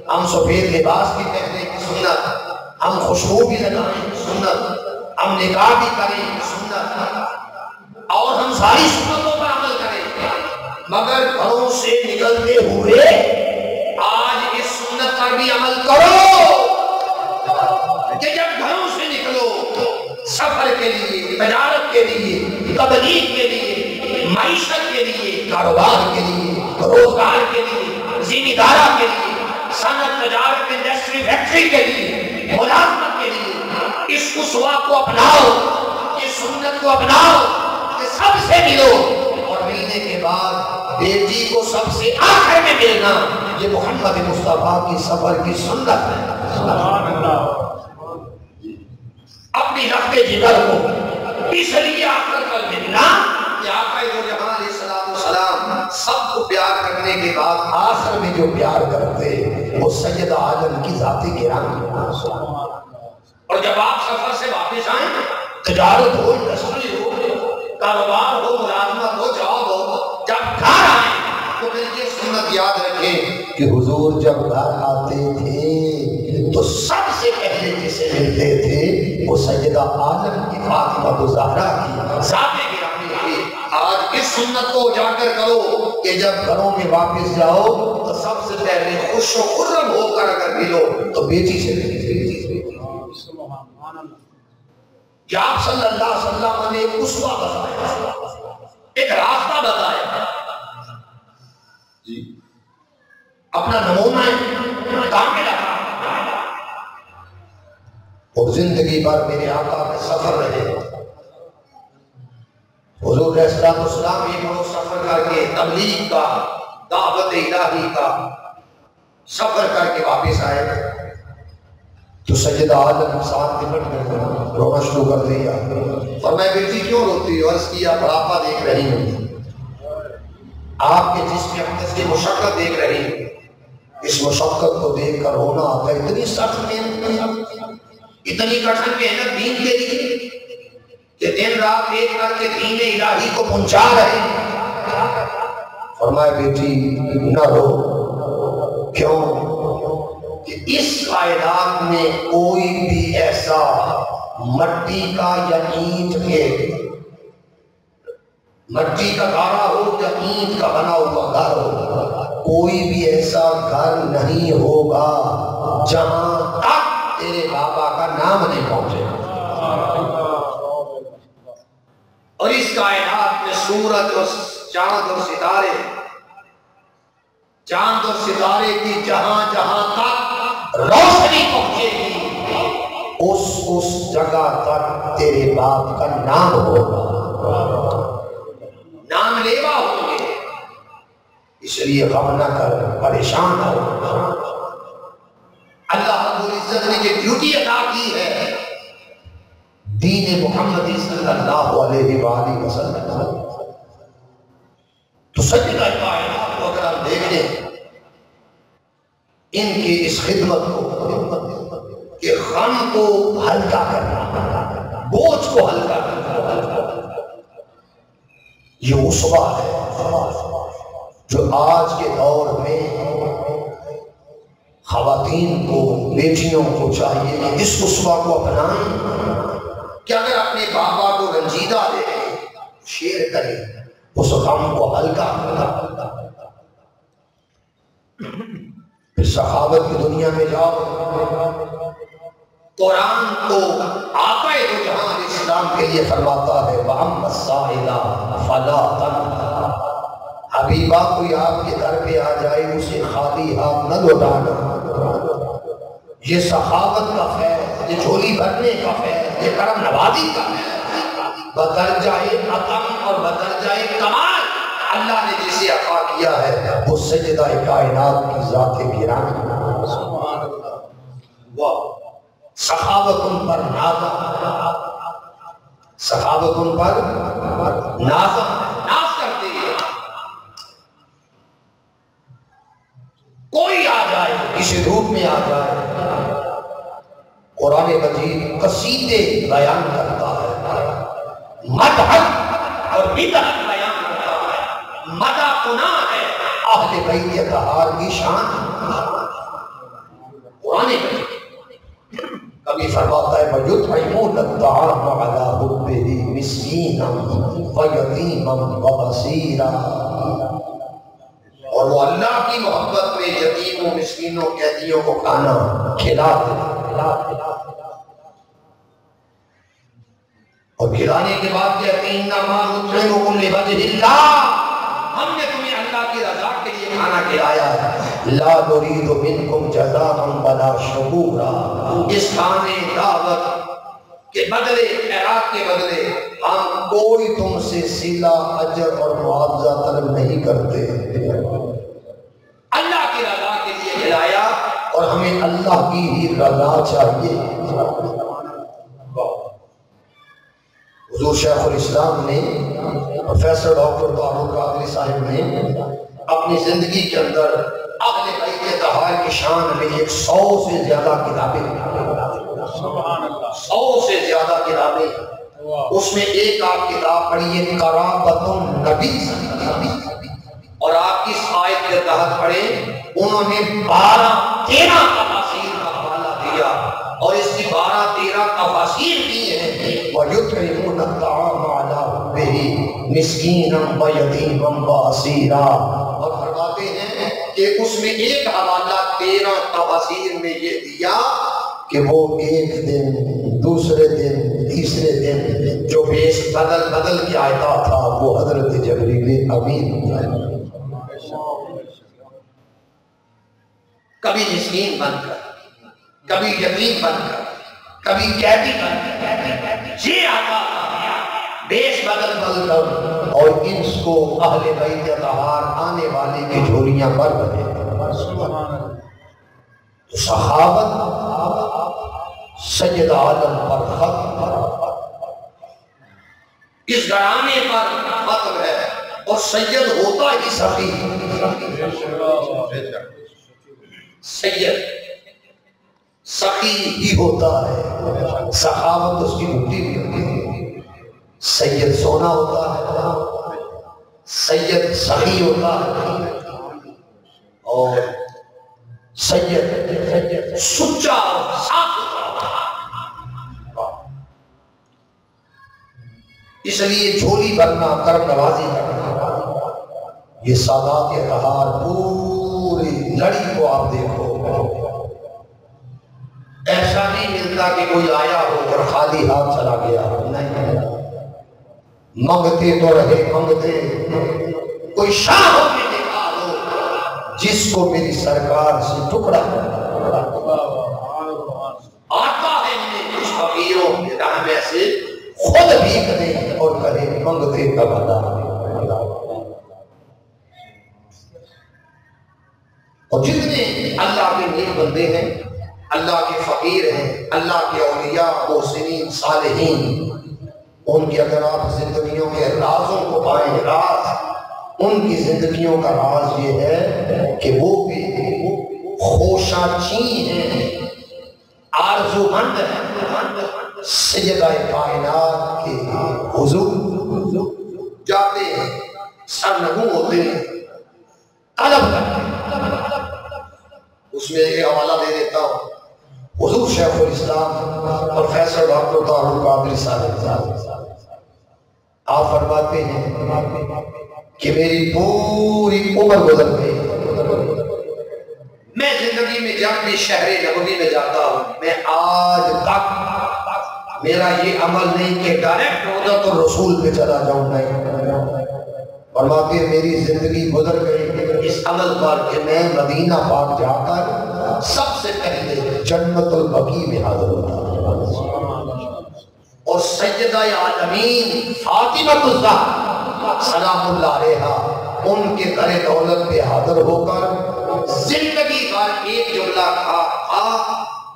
A: ہم سفید لباس بھی پہنیں سنت، ہم خوشبو بھی لگائیں سنت، ہم نکاح بھی کریں سنت، اور ہم ساری سنتوں پر عمل کریں، مگر گھروں سے نکلتے ہوئے آج اس سنت پر بھی عمل کرو کہ جب گھروں سے نکلو سفر کے لیے، تجارت کے لیے، تبلیغ کے لیے، معیشت کے لیے، کاروبار کے لیے، روزگار کے لیے، ذمہ دارہ کے لیے، صنعت، تجارت، انڈسٹری، فیکٹری کے لیے، ملازمت کے لیے، اس اسوہ کو اپناؤ، اس سنت کو اپناؤ کہ سب سے ملو، اور ملنے کے بعد بیٹی کو سب سے آخر میں ملنا، یہ محمد مصطفیٰ کی سفر کی سنت ہے۔
B: سبحان اللہ۔
A: اپنی رفت جگر کو اس لیے آخر کر ملنا کہ آقا دو جہاں علیہ السلام سب کو پیار کرنے کے بعد آخر میں جو پیار کرتے وہ سیدہ عالم کی ذات گرامی۔ اور جب آپ سفر سے واپس آئیں، تجارت ہو، انڈسٹری ہو، کاروبار ہو، ملازمت ہو، جاب ہو، جب گھر آئیں تو پھر یہ سنت یاد رکھیں کہ حضور جب گھر آتے تھے تو سب سے پہلے جسے ملتے تھے وہ سیدہ عالم کی فاطمہ الزہرا کی ذات گرامی تھی۔ آج اس سنت کو اجاگر کرو کہ جب گھروں میں واپس جاؤ تو سب سے پہلے خوش و خرم ہو کر اگر ملو تو بیٹی سے ملو۔ کہ آپ صلی اللہ علیہ وسلم نے ایک اسوہ بتایا، ایک راستہ بتایا، جی اپنا نمونہ کامل ہے، اور زندگی بھر میرے آقا کا سفر رہے۔ حضور علیہ السلام ایک روز سفر کر کے تبلیغ کا، دعوت الہی کا سفر کر کے واپس آئے تو سیدہ عالم ساتھ نمٹ کر رونا شروع کر دیا، اور میں بیٹی کیوں روتی ہوں؟ عرض کیا بڑھاپا دیکھ رہی ہوں، آپ کے جسم اقدس کی مشقت دیکھ رہی ہوں، اس مشقت کو دیکھ کر رونا آتا ہے۔ اتنی سخت محنت، اتنی کٹھن محنت دین کے لیے کہ دن رات ایک کر کے دین الہی کو پہنچا رہے ہیں۔ فرمایا بیٹی نہ رو، کیوں کہ اس کائنات میں کوئی بھی ایسا مٹی کا یا اینٹ کے، مٹی کا گھڑا ہو یا اینٹ کا بنا ہوا گھر ہو، کوئی بھی ایسا گھر نہیں ہوگا جہاں تک تیرے بابا کا نام نہیں پہنچے۔ اس کائنات میں سورج اور چاند اور ستارے، چاند اور ستارے کی جہاں جہاں تک روشنی پہنچے گی اس جگہ تک تیرے باپ کا نام ہوگا، نام لیوا ہوں گے۔ اس لیے غم نہ کر، پریشان نہ ہو۔ اللہ رب العزت نے جو ڈیوٹی ادا کی ہے دین محمد صلی اللہ علیہ وآلہ وسلم، تو سجدہ کائنات کو اگر ہم دیکھ لیں ان کی اس خدمت کو کہ غم کو ہلکا کرنا، بوجھ کو ہلکا کرنا، یہ اسوہ ہے جو آج کے دور میں خواتین کو، بیٹیوں کو چاہیے کہ اس اسوہ کو اپنائیں کہ اگر اپنے بابا کو رنجیدہ دیکھیں شیئر کریں، اس غم کو ہلکا کرنا۔ پھر سخاوت کی دنیا میں جاؤ، قرآن تو آقا دو جہاں اسلام کے لیے فرماتا ہے وَأَمَّا السَّائِلَ فَلَا تَنْهَرْ، حبیبہ کوئی آپ کے در پہ آ جائے اسے خالی ہاتھ نہ لوٹانا۔ یہ سخاوت کا فیض، یہ جھولی بھرنے کا فیض، یہ کرم نوازی کا فیض، بدرجہ عطم اور بدرجہ کمال اللہ نے جسے عطا کیا ہے وہ سجدہ کائنات کی ذات گرامی۔ سخاوت ان پر نازم، سخاوت ان پر نازم، ناز کرتے ہیں۔ کوئی آ جائے، کسی روپ میں آ جائے، قرآن مجید قصیدے بیان کرتا ہے، مدح اور بدح بیان کرتا ہے، مدح گناہ ہے اہل بیت اطہار کی شان۔ قرآن مجید کبھی فرماتا ہے وَيُطْعِمُونَ الطَّعَامَ عَلَىٰ حُبِّهِ مِسْكِينًا وَيَتِيمًا وَأَسِيرًا، اور وہ اللہ کی محبت میں یتیموں، مسکینوں، قیدیوں کو کھانا کھلاتے، اور کھلانے کے بعد کہتے ہیں اِنَّمَا نُطْعِمُكُمْ لِوَجْهِ اللَّهِ، ہم نے تمہیں اللہ کی رضا کے لیے کھانا کھلایا ہے، لا نريد منكم جزاء ولا شکورا، اس کھانے دعوت کے بدلے، خیرات کے بدلے ہم کوئی تم سے صلہ، اجر اور معاوضہ طلب نہیں کرتے۔ اللہ کی رضا کے لیے کھلایا اور ہمیں اللہ کی ہی رضا چاہیے۔ حضور شیخ الاسلام نے، پروفیسر ڈاکٹر طاہر قادری صاحب نے اپنی زندگی کے اندر اہل بیت اطہار کی شان میں 100 سے زیادہ کتابیں، 100 سے زیادہ کتابیں، اس میں ایک آپ کتاب پڑھیے قرابۃ النبی، اور آپ کی آیت کے تحت پڑھے انہوں نے 12-13 تفاسیر کا حوالہ دیا، اور اس کی 12-13 تفاسیر دی ہیں وَيُطْعِمُونَ الطَّعَامَ عَلَىٰ حُبِّهِ مِسْكِينًا وَيَتِيمًا وَأَسِيرًا، اور فرماتے ہیں کہ اس میں ایک حوالہ 13 تفاسیر میں یہ دیا کہ وہ ایک دن، دوسرے دن، تیسرے دن جو بیس بدل بدل کے آتا تھا وہ حضرت جبریل امین، کبھی مسکین بن کر، کبھی یتیم بن کر، کبھی قیدی بن کر، یہ آتا بیس بدل بدل کر، اور انس کو اہل بیت اطہار آنے والے کی جھولیاں پر بنے۔ تو سخاوت سید عالم پر ختم، اس گھرانے پر ختم ہے، اور سید ہوتا ہی سخی، سید سخی ہی ہوتا ہے، سخاوت اس کی بھوٹی بھی ہوتی ہے۔ سید سونا ہوتا ہے، سید سخی ہوتا ہے، اور سید سچا اور صاف ہوتا ہے۔ اس لیے جھولی بھرنا، کرم نوازی کرنا، یہ سادات اطہار پوری لڑی کو آپ دیکھو، ایسا نہیں ملتا کہ کوئی آیا ہو اور خالی ہاتھ چلا گیا ہو، نہیں، منگتے تو رہے منگتے، کوئی شاہ ہو کے دکھا دو جس کو میری سرکار سے ٹکڑا آتا ہے انہیں کچھ فقیروں کے راہ میں سے خود بھی کرے اور کرے منگتے کا بتا۔ اور جتنے اللہ کے نیک بندے ہیں، اللہ کے فقیر ہیں، اللہ کے اولیاء محسنین صالحین، ان کی اگر آپ زندگیوں کے رازوں کو پائیں، راز ان کی زندگیوں کا راز یہ ہے کہ وہ بھی خوشاں چین ہیں، آرزو مند ہیں سیدہ کائنات کے حضور جاتے ہیں، سرنگوں ہوتے ہیں، طلب کرتے ہیں۔ اس میں ایک حوالہ دے دیتا ہوں، حضور شیخ الاسلام پروفیسر ڈاکٹر طاہر القادری صاحب آپ فرماتے ہیں کہ میری پوری عمر گزر گئی، میں زندگی میں جب بھی شہر نبوی میں جاتا ہوں، میں آج تک میرا یہ عمل نہیں کہ ڈائریکٹ روضۃ الرسول پہ چلا جاؤں گا۔ فرماتے ہیں میری زندگی گزر گئی اس عمل پر کہ میں مدینہ پاک جا کر سب سے پہلے جنت البقیع میں حاضر ہوتا ہوں اور سیدہ عالمین فاطمہ الزہرا سلام اللہ علیہا ان کے در دولت پہ حاضر ہو کر زندگی بھر ایک جملہ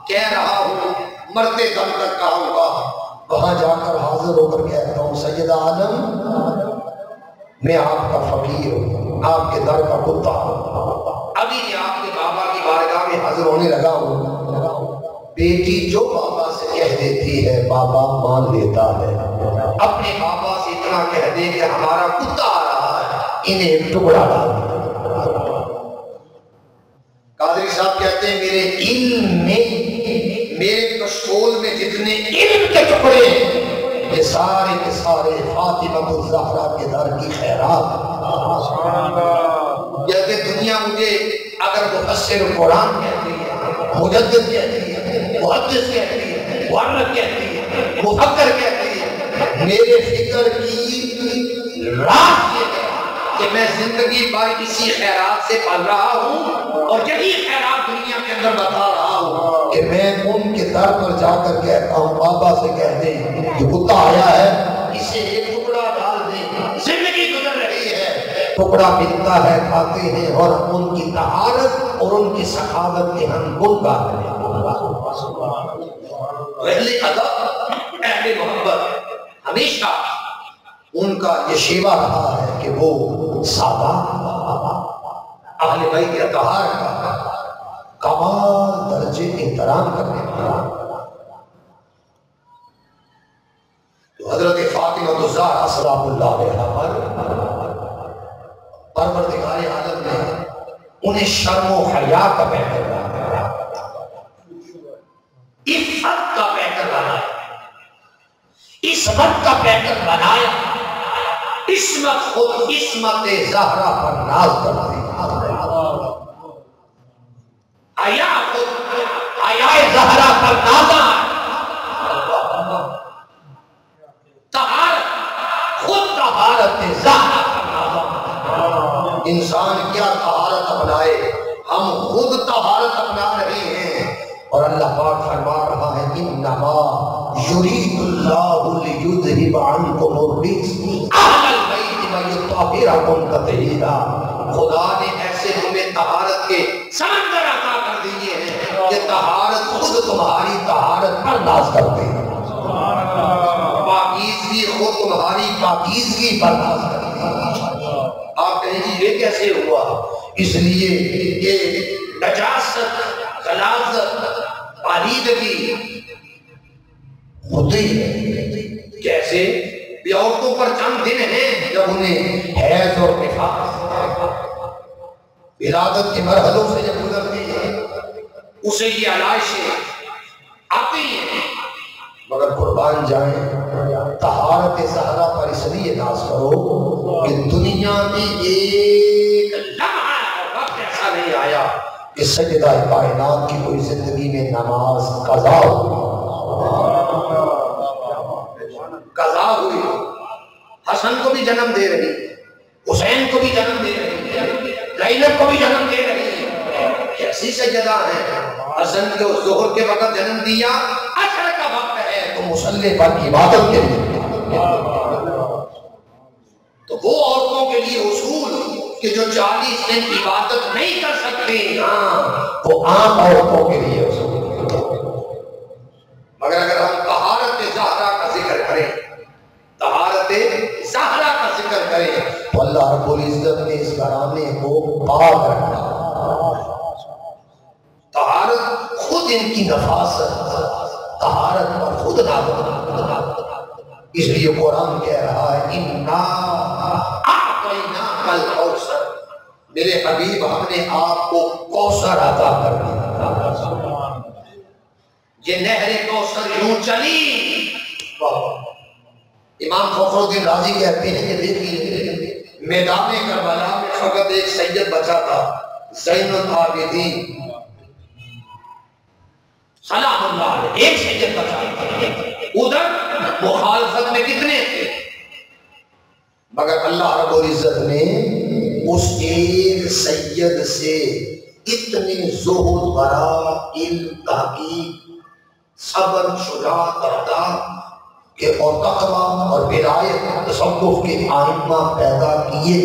A: کہہ رہا ہوں، مرتے دم تک کہوں گا، وہاں جا کر حاضر ہو کر کہتا ہوں سیدہ عالم میں آپ کا فقیر ہوں، آپ کے در کا کتا ہوں، ابھی میں آپ کے بابا کی بارگاہ میں حاضر ہونے لگا ہوں، بیٹی جو بابا سے کہہ دیتی ہے بابا مان لیتا ہے، اپنے بابا سے اتنا کہہ دے کہ ہمارا کتا آ رہا ہے، انہیں ایک ٹکڑا ڈال دیا۔ قادری صاحب کہتے ہیں میرے علم میں، میرے کشکول میں جتنے علم کے ٹکڑے ہیں یہ سارے کے سارے فاطمہ الزہرا کے در کی خیرات۔ کہتے دنیا مجھے اگر مفسر قرآن کہتی ہے، مجدد کہتی ہے، محدث کہتی ہے، مؤرخ کہتی ہے، مفکر کہتی ہے، میرے فکر کی راز یہ ہے کہ میں زندگی بھر اسی خیرات سے پل رہا ہوں اور یہی خیرات دنیا کے اندر بتا رہا ہوں کہ میں ان کے در پر جا کر کہتا ہوں بابا سے کہہ دیں کہ کتا آیا ہے، اسے ایک ٹکڑا ڈال دیں، زندگی گزر رہی ہے، ٹکڑا ملتا ہے، کھاتے ہیں اور ان کی طہارت اور ان کی سخاوت کے ہم گن گاتے ہیں۔ اہل ادب، اہل محبت ہمیشہ ان کا یہ شیوا رہا ہے کہ وہ سادہ اہل بیت اطہار کا کمال درجے احترام کرنے والا۔ تو حضرت فاطمہ الزہرا سلام اللہ علیہا پر پروردگار عالم نے انہیں شرم و حیا کا بہتر بنایا، عفت کا بہتر بنایا، عصمت کا بہتر بنایا، عصمت خود عصمت زہرا پر ناز کرتی، حیا خود حیا زہرا پر نازا، طہارت خود طہارت زہرا پر نازا۔ انسان کیا طہارت اپنائے، ہم خود طہارت اپنا رہے ہیں، اور اللہ پاک فرما رہا ہے انما یرید اللہ لیذھب عنکم الرجس اہل البیت ویطہرکم تطہیرا۔ خدا نے ایسے تمہیں طہارت کے سمندر عطا کر دیے ہیں کہ طہارت خود تمہاری طہارت پر ناز کرتے ہیں، پاکیزگی خود تمہاری پاکیزگی پر ناز کرتے ہیں۔ آپ کہیں گے یہ کیسے ہوا؟ اس لیے کہ نجاست، غلاظت، پالیدگی ہوتی ہے۔ کیسے؟ عورتوں پر چند دن ہیں جب انہیں حیض اور نفاس ولادت کے مرحلوں سے جب گزرتی ہے اسے یہ علائشیں آتی ہیں، مگر قربان جائیں طہارت زہرا پر اس لیے ناز کرو کہ دنیا میں ایک لمحہ وقت ایسا نہیں آیا کہ سجدہ کائنات کی کوئی زندگی میں نماز قضا ہوئی، حسن کو بھی جنم دے رہی ہے، حسین کو بھی جنم دے رہی ہے، زینب کو بھی جنم دے رہی ہے۔ کیسی سیدہ ہے، حسن کو ظہر کے وقت جنم دیا، عصر کا وقت ہے تو مصلی پر عبادت کے لیے، تو وہ عورتوں کے لیے اصول کہ جو 40 دن عبادت نہیں کر سکتی، ہاں وہ عام عورتوں کے لیے اصول۔ مگر اگر ہم طہارت زہرا کا ذکر کریں، طہارت زہرا کا ذکر کریں تو اللہ رب العزت نے اس گھرانے کو پاک رکھا۔ طہارت خود ان کی نفاست، طہارت پر خود نازل، اس لیے قرآن کہہ رہا ہے اِنَّا أَعْطَيْنَاكَ الْكَوْثَرَ، میرے حبیب ہم نے آپ کو کوثر عطا کر دیا۔ یہ نہر کوثر یوں چلی۔ امام فخر الدین رازی کہتے ہیں کہ دیکھیے میدان کربلا میں فقط ایک سید بچا تھا، زین العابدین سلام اللہ علیہ، ایک سید بچا تھا، ادھر مخالفت میں کتنے تھے، مگر اللہ رب العزت نے اس ایک سید سے اتنے زہد برا علم تحقیق صبر شجاعت عطا کہ اور تقویٰ اور ولایت تصوف کے آئمہ پیدا کیے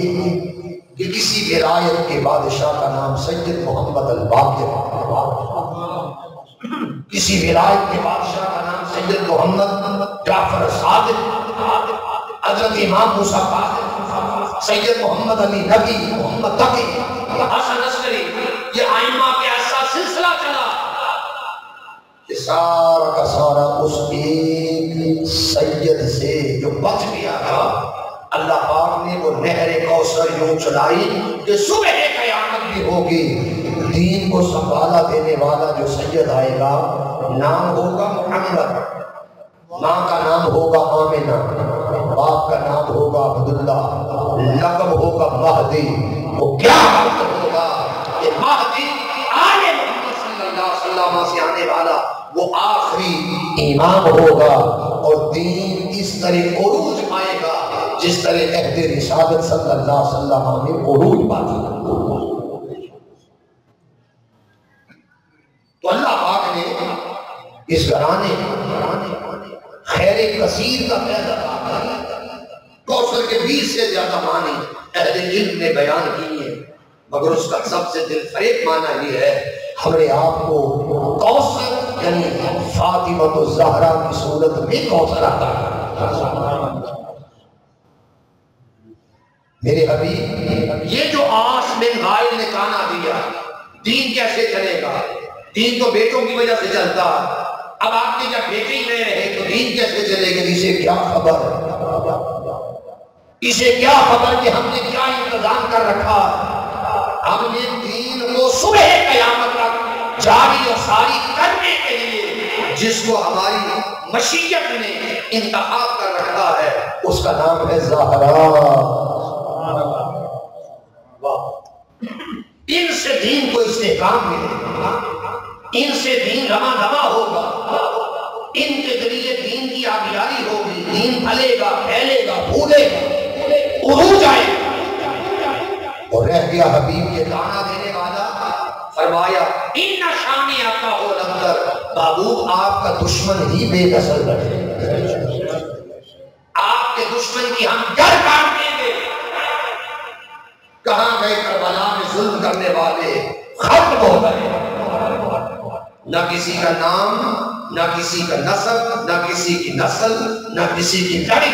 A: کہ کسی ولایت کے بادشاہ کا نام سید محمد الباقر، کسی ولایت کے بادشاہ کا نام سید محمد جعفر صادق، حضرت امام موسیٰ قاضر، سید محمد علی نبی، محمد تقی، حسن عسکری، یہ آئمہ کے ایسا سلسلہ چلا کہ سارا کا سارا اس ایک سید سے جو بچ گیا تھا، اللہ پاک نے وہ نہر کوثر یوں چلائی کہ صبح قیامت بھی ہوگی، دین کو سنبھالا دینے والا جو سید آئے گا نام ہوگا محمد، ماں کا نام ہوگا آمنہ، باپ کا نام ہوگا عبداللہ، لقب ہوگا مہدی۔ وہ کیا مطلب ہوگا کہ مہدی آل محمد صلی اللہ علیہ وسلم سے آنے والا وہ آخری امام ہوگا، اور دین اس طرح عروج پائے گا جس طرح عہد رسالت صلی اللہ علیہ وسلم میں عروج پاتا۔ تو اللہ پاک نے اس گھرانے خیر کثیر کا پیدا کیا، کوثر کے 20 سے زیادہ معنی اہل علم نے بیان کیے، مگر اس کا سب سے دل فریب معنی یہ ہے ہم نے آپ کو کوثر یعنی فاطمہ الزہرا کی صورت میں کوثر عطا کیا۔ میرے حبیب یہ جو آس بن غائل نے کانا دیا، دین کیسے چلے گا؟ دین تو بیٹوں کی وجہ سے چلتا، اب آپ کے جب بیٹے ہی نہیں رہے تو دین کیسے چلے گا؟ اسے کیا خبر، اسے کیا خبر کہ ہم نے کیا انتظام کر رکھا؟ ہم نے دین کو صبح قیامت تک جاری و ساری کرنے کے لیے جس کو ہماری مشیت نے انتخاب کر رکھا ہے اس کا نام ہے زہرا۔ ان سے دین کو استحکام ملے گا، ان سے دین رواں دواں ہوگا، ان کے ذریعے دین کی آبیاری ہوگی، دین پھلے گا، پھیلے گا، پھولے گا، عروج آئے گا۔ اور رہ گیا حبیب یہ تانا دینے والا، فرمایا ان شامی آقا ہو لندر، محبوب آپ کا دشمن ہی بے نسل رہے، آپ کے دشمن کی ہم گر کاٹ دیں گے۔ کہاں گئے کربلا میں ظلم کرنے والے؟ ختم ہو گئے، نہ کسی کا نام، نہ کسی کا نسب، نہ کسی کی نسل، نہ کسی کی جڑی۔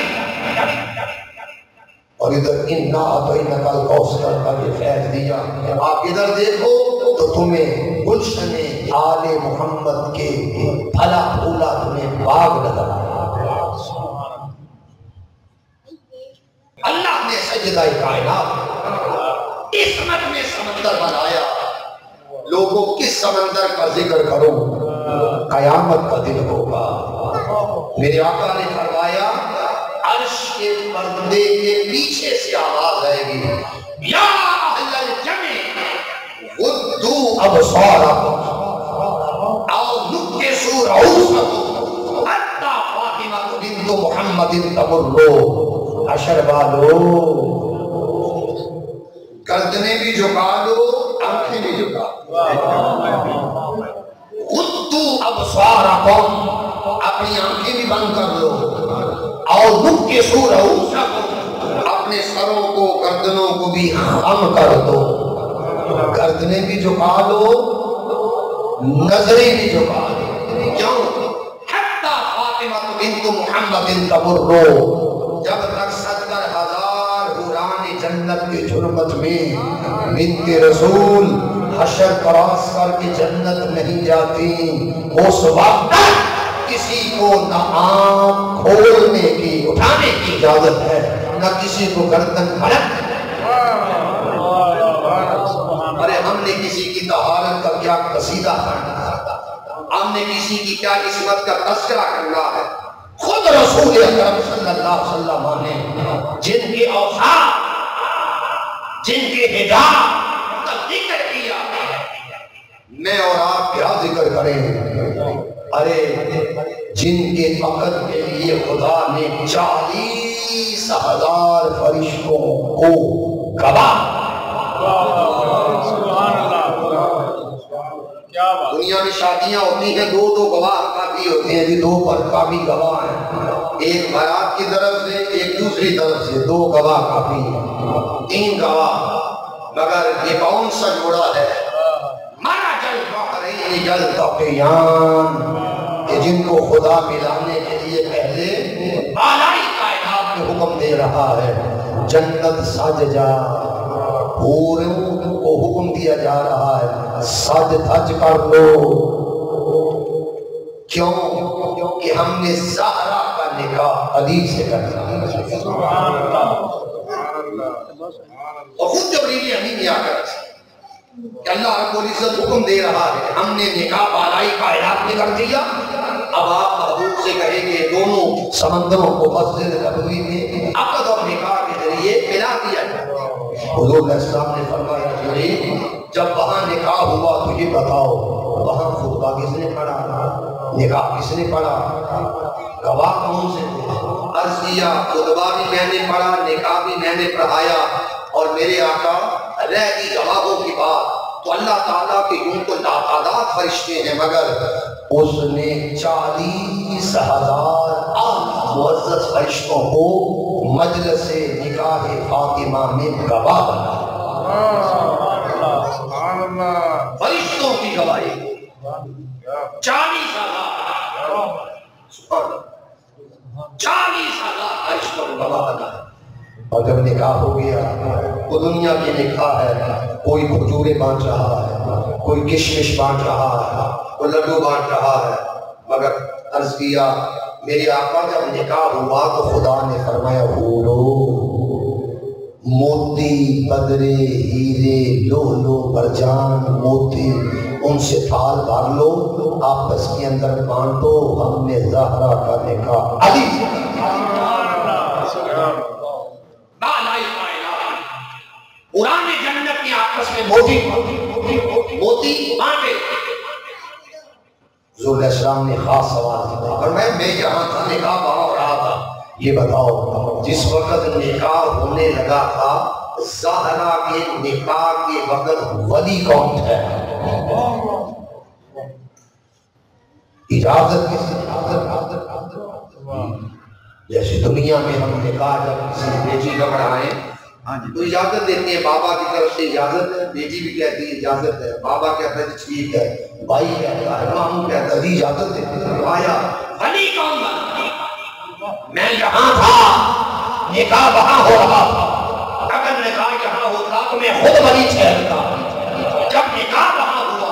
A: اور ادھر اِنَّا أَعْطَيْنَاكَ الْكَوْثَرَ کا یہ فیض دیا، آپ ادھر دیکھو تو تمہیں گلشن آل محمد کے پھلا پھولا تمہیں باغ نظر آیا۔ اللہ نے سجدہ کائنات عصمت میں سمندر بنایا، لوگوں کس سمندر کا ذکر کرو قیامت کا دن ہوگا۔ میرے آقا نے فرمایا عرش کے پردے کے پیچھے سے آواز آئے گی، یا اہل الجمع غضوا ابصارکم او نکسوا رؤوسکم حتی فاطمہ بنت محمد تمر حشر والو گردنیں بھی جھکا لو، آنکھیں بھی جھکا لو، غضوا ابصارکم، اپنی آنکھیں بھی بند کر لو، اور نکسوا رؤوسکم، اپنے سروں کو گردنوں کو بھی خم کر دو، گردنیں بھی جھکا لو، نظریں بھی جھکا لو، کیوں؟ حتی فاطمہ بنت محمد تمر، جب تک 70,000 حوران جنت کے جرمت میں بنت رسول حشر کراس کر کے جنت نہیں جاتی، اس وقت کسی کو نہ آنکھ کھولنے کی اٹھانے کی اجازت ہے، نہ کسی کو گردن ہلک۔ ارے ہم نے کسی کی طہارت کا کیا قصیدہ پڑھنا ہے، ہم نے کسی کی کیا عصمت کا تذکرہ کرنا ہے، خود رسول اکرم صلی اللہ علیہ وسلم نے جن کے اوصاف، جن کے حجاب کا ذکر کیا، میں اور آپ کیا ذکر کریں؟ ارے جن کے فقط کے لیے خدا نے 40,000 فرشتوں کو گواہ، دنیا میں شادیاں ہوتی ہیں، دو گواہ کافی ہوتے ہیں، دو پر کافی گواہ ہیں، ایک بارات کی طرف سے ایک دوسری طرف سے، 2 گواہ کافی ہیں، 3 گواہ، مگر یہ کون سا جوڑا ہے؟ مارا جل بحرین یلتقیان، کہ جن کو خدا ملانے کے لیے پہلے بالائی کائنات میں حکم دے رہا ہے، جنت سج جا، حوروں کو حکم دیا جا رہا ہے سج دھج کر لو، کیوں؟ کہ ہم نے زہرا کا نکاح علی سے کرنا ہے، اور خود جبریل امین آ کر کہ اللہ رب العزت حکم دے رہا ہے، ہم نے نکاح بالائی کائنات میں کر دیا، اب آپ محبوب سے کہیں گے دونوں سمندروں کو مسجد نبوی میں عقد اور نکاح کے ذریعے ملا دیا جائے۔ حضور علیہ السلام نے فرمایا جبریل جب وہاں نکاح ہوا تو یہ بتاؤ وہاں خطبہ کس نے پڑھا، نکاح کس نے پڑھا، گواہ کون سے تھے؟ عرض کیا خطبہ بھی میں نے پڑھا، نکاح بھی میں نے پڑھایا، اور میرے آقا رہ گئی گواہوں کی بات، تو اللہ تعالیٰ کے یوں تو لاتعداد فرشتے ہیں، مگر اس نے 40,000 معزز فرشتوں کو مجلس نکاح فاطمہ میں گواہ بنا، فرشتوں کی گواہی 40,000 فرشتوں کو گواہ بنا۔ اور جب نکاح ہو گیا، وہ دنیا کی نکاح ہے، کوئی کھجوریں بانٹ رہا ہے، کوئی کشمش بانٹ رہا ہے، کوئی لڈو بانٹ رہا ہے، مگر عرض کیا میرے آقا جب نکاح ہوا تو خدا نے فرمایا حورو موتی بدرے ہیرے لولو برجان موتی ان سے تھال بھر لو، آپس کے اندر بانٹو، ہم نے زہرا کا نکاح علی پرانے جنت کی آپس میں موتی بانٹے۔ حضور علیہ السلام نے خاص سوال کیا، اور میں یہاں تھا، نکاح وہاں ہو رہا تھا، یہ بتاؤ جس وقت نکاح ہونے لگا تھا زہرا کے نکاح کے وقت ولی کون تھا؟ اجازت کس جیسے دنیا میں ہم نکاح جب کسی بیٹی کا پڑھائیں تو اجازت دیتے ہیں، بابا کی طرف سے اجازت ہے، بیٹی بھی کہتی ہے اجازت ہے، بابا کہتا ہے ٹھیک ہے، بھائی کہتا ہے، ماموں کہتا ہے اجازت دیتے ہیں۔ آیا ولی کون بنا؟ میں یہاں تھا، نکاح وہاں ہو رہا تھا، اگر نکاح یہاں ہوتا تو میں خود ولی ٹھہرتا، جب نکاح وہاں ہوا،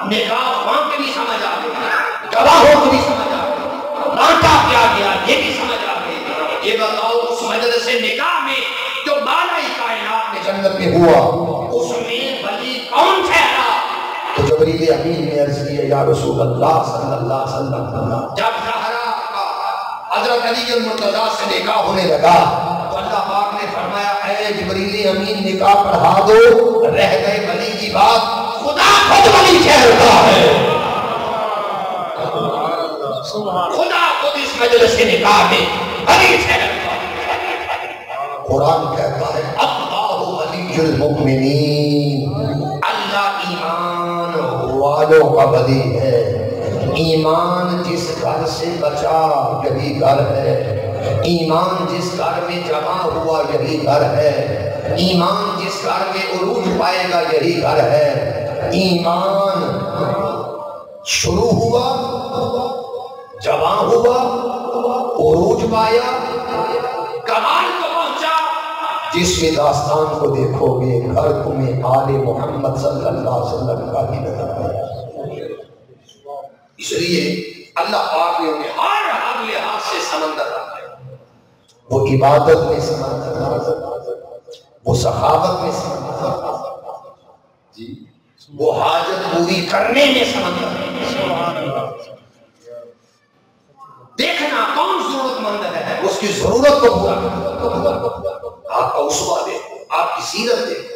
A: نکاح وہاں کے بھی سمجھ آ گئی، گواہوں کو بھی سمجھ آ گئی، بانٹا کیا گیا یہ بھی سمجھ آ گئی۔ یہ بتاؤ اس مجلس نکاح میں جو بالائی کائنات میں جنت میں ہوا اس میں ولی کون ٹھہرا؟ تو جبریل امین نے عرض کیا یا رسول اللہ صلی اللہ علیہ وسلم جب زہرا کا حضرت علی المرتضیٰ سے نکاح ہونے لگا تو اللہ پاک نے فرمایا اے جبریل امین نکاح پڑھا دو، رہ گئے ولی کی بات، خدا خود ولی ٹھہرتا ہے، خدا خود اس مجلس کے نکاح میں ولی ٹھہرتا ہے۔ قرآن کہتا ہے اللہ ولی المؤمنین، اللہ ایمان والوں کا ولی ہے۔ ایمان جس گھر سے بچا یہی گھر ہے، ایمان جس گھر میں جمع ہوا یہی گھر ہے، ایمان جس گھر میں عروج پائے گا یہی گھر ہے۔ ایمان شروع ہوا، جمع ہوا، عروج پایا، کمال کو پہنچا، جس میں داستان کو دیکھو گے گھر تمہیں آل محمد صلی اللہ علیہ وسلم کا بھی نظر آیا۔ اس لیے اللہ پاک نے انہیں ہر لحاظ سے سمندر رکھا ہے۔ وہ عبادت میں سمندر، وہ سخاوت میں سمندر، وہ حاجت پوری کرنے میں سمندر۔ دیکھنا کون ضرورت مند ہے، اس کی ضرورت کو پورا کرنا۔ آپ کا اسوہ دیکھو، آپ کی سیرت دیکھو،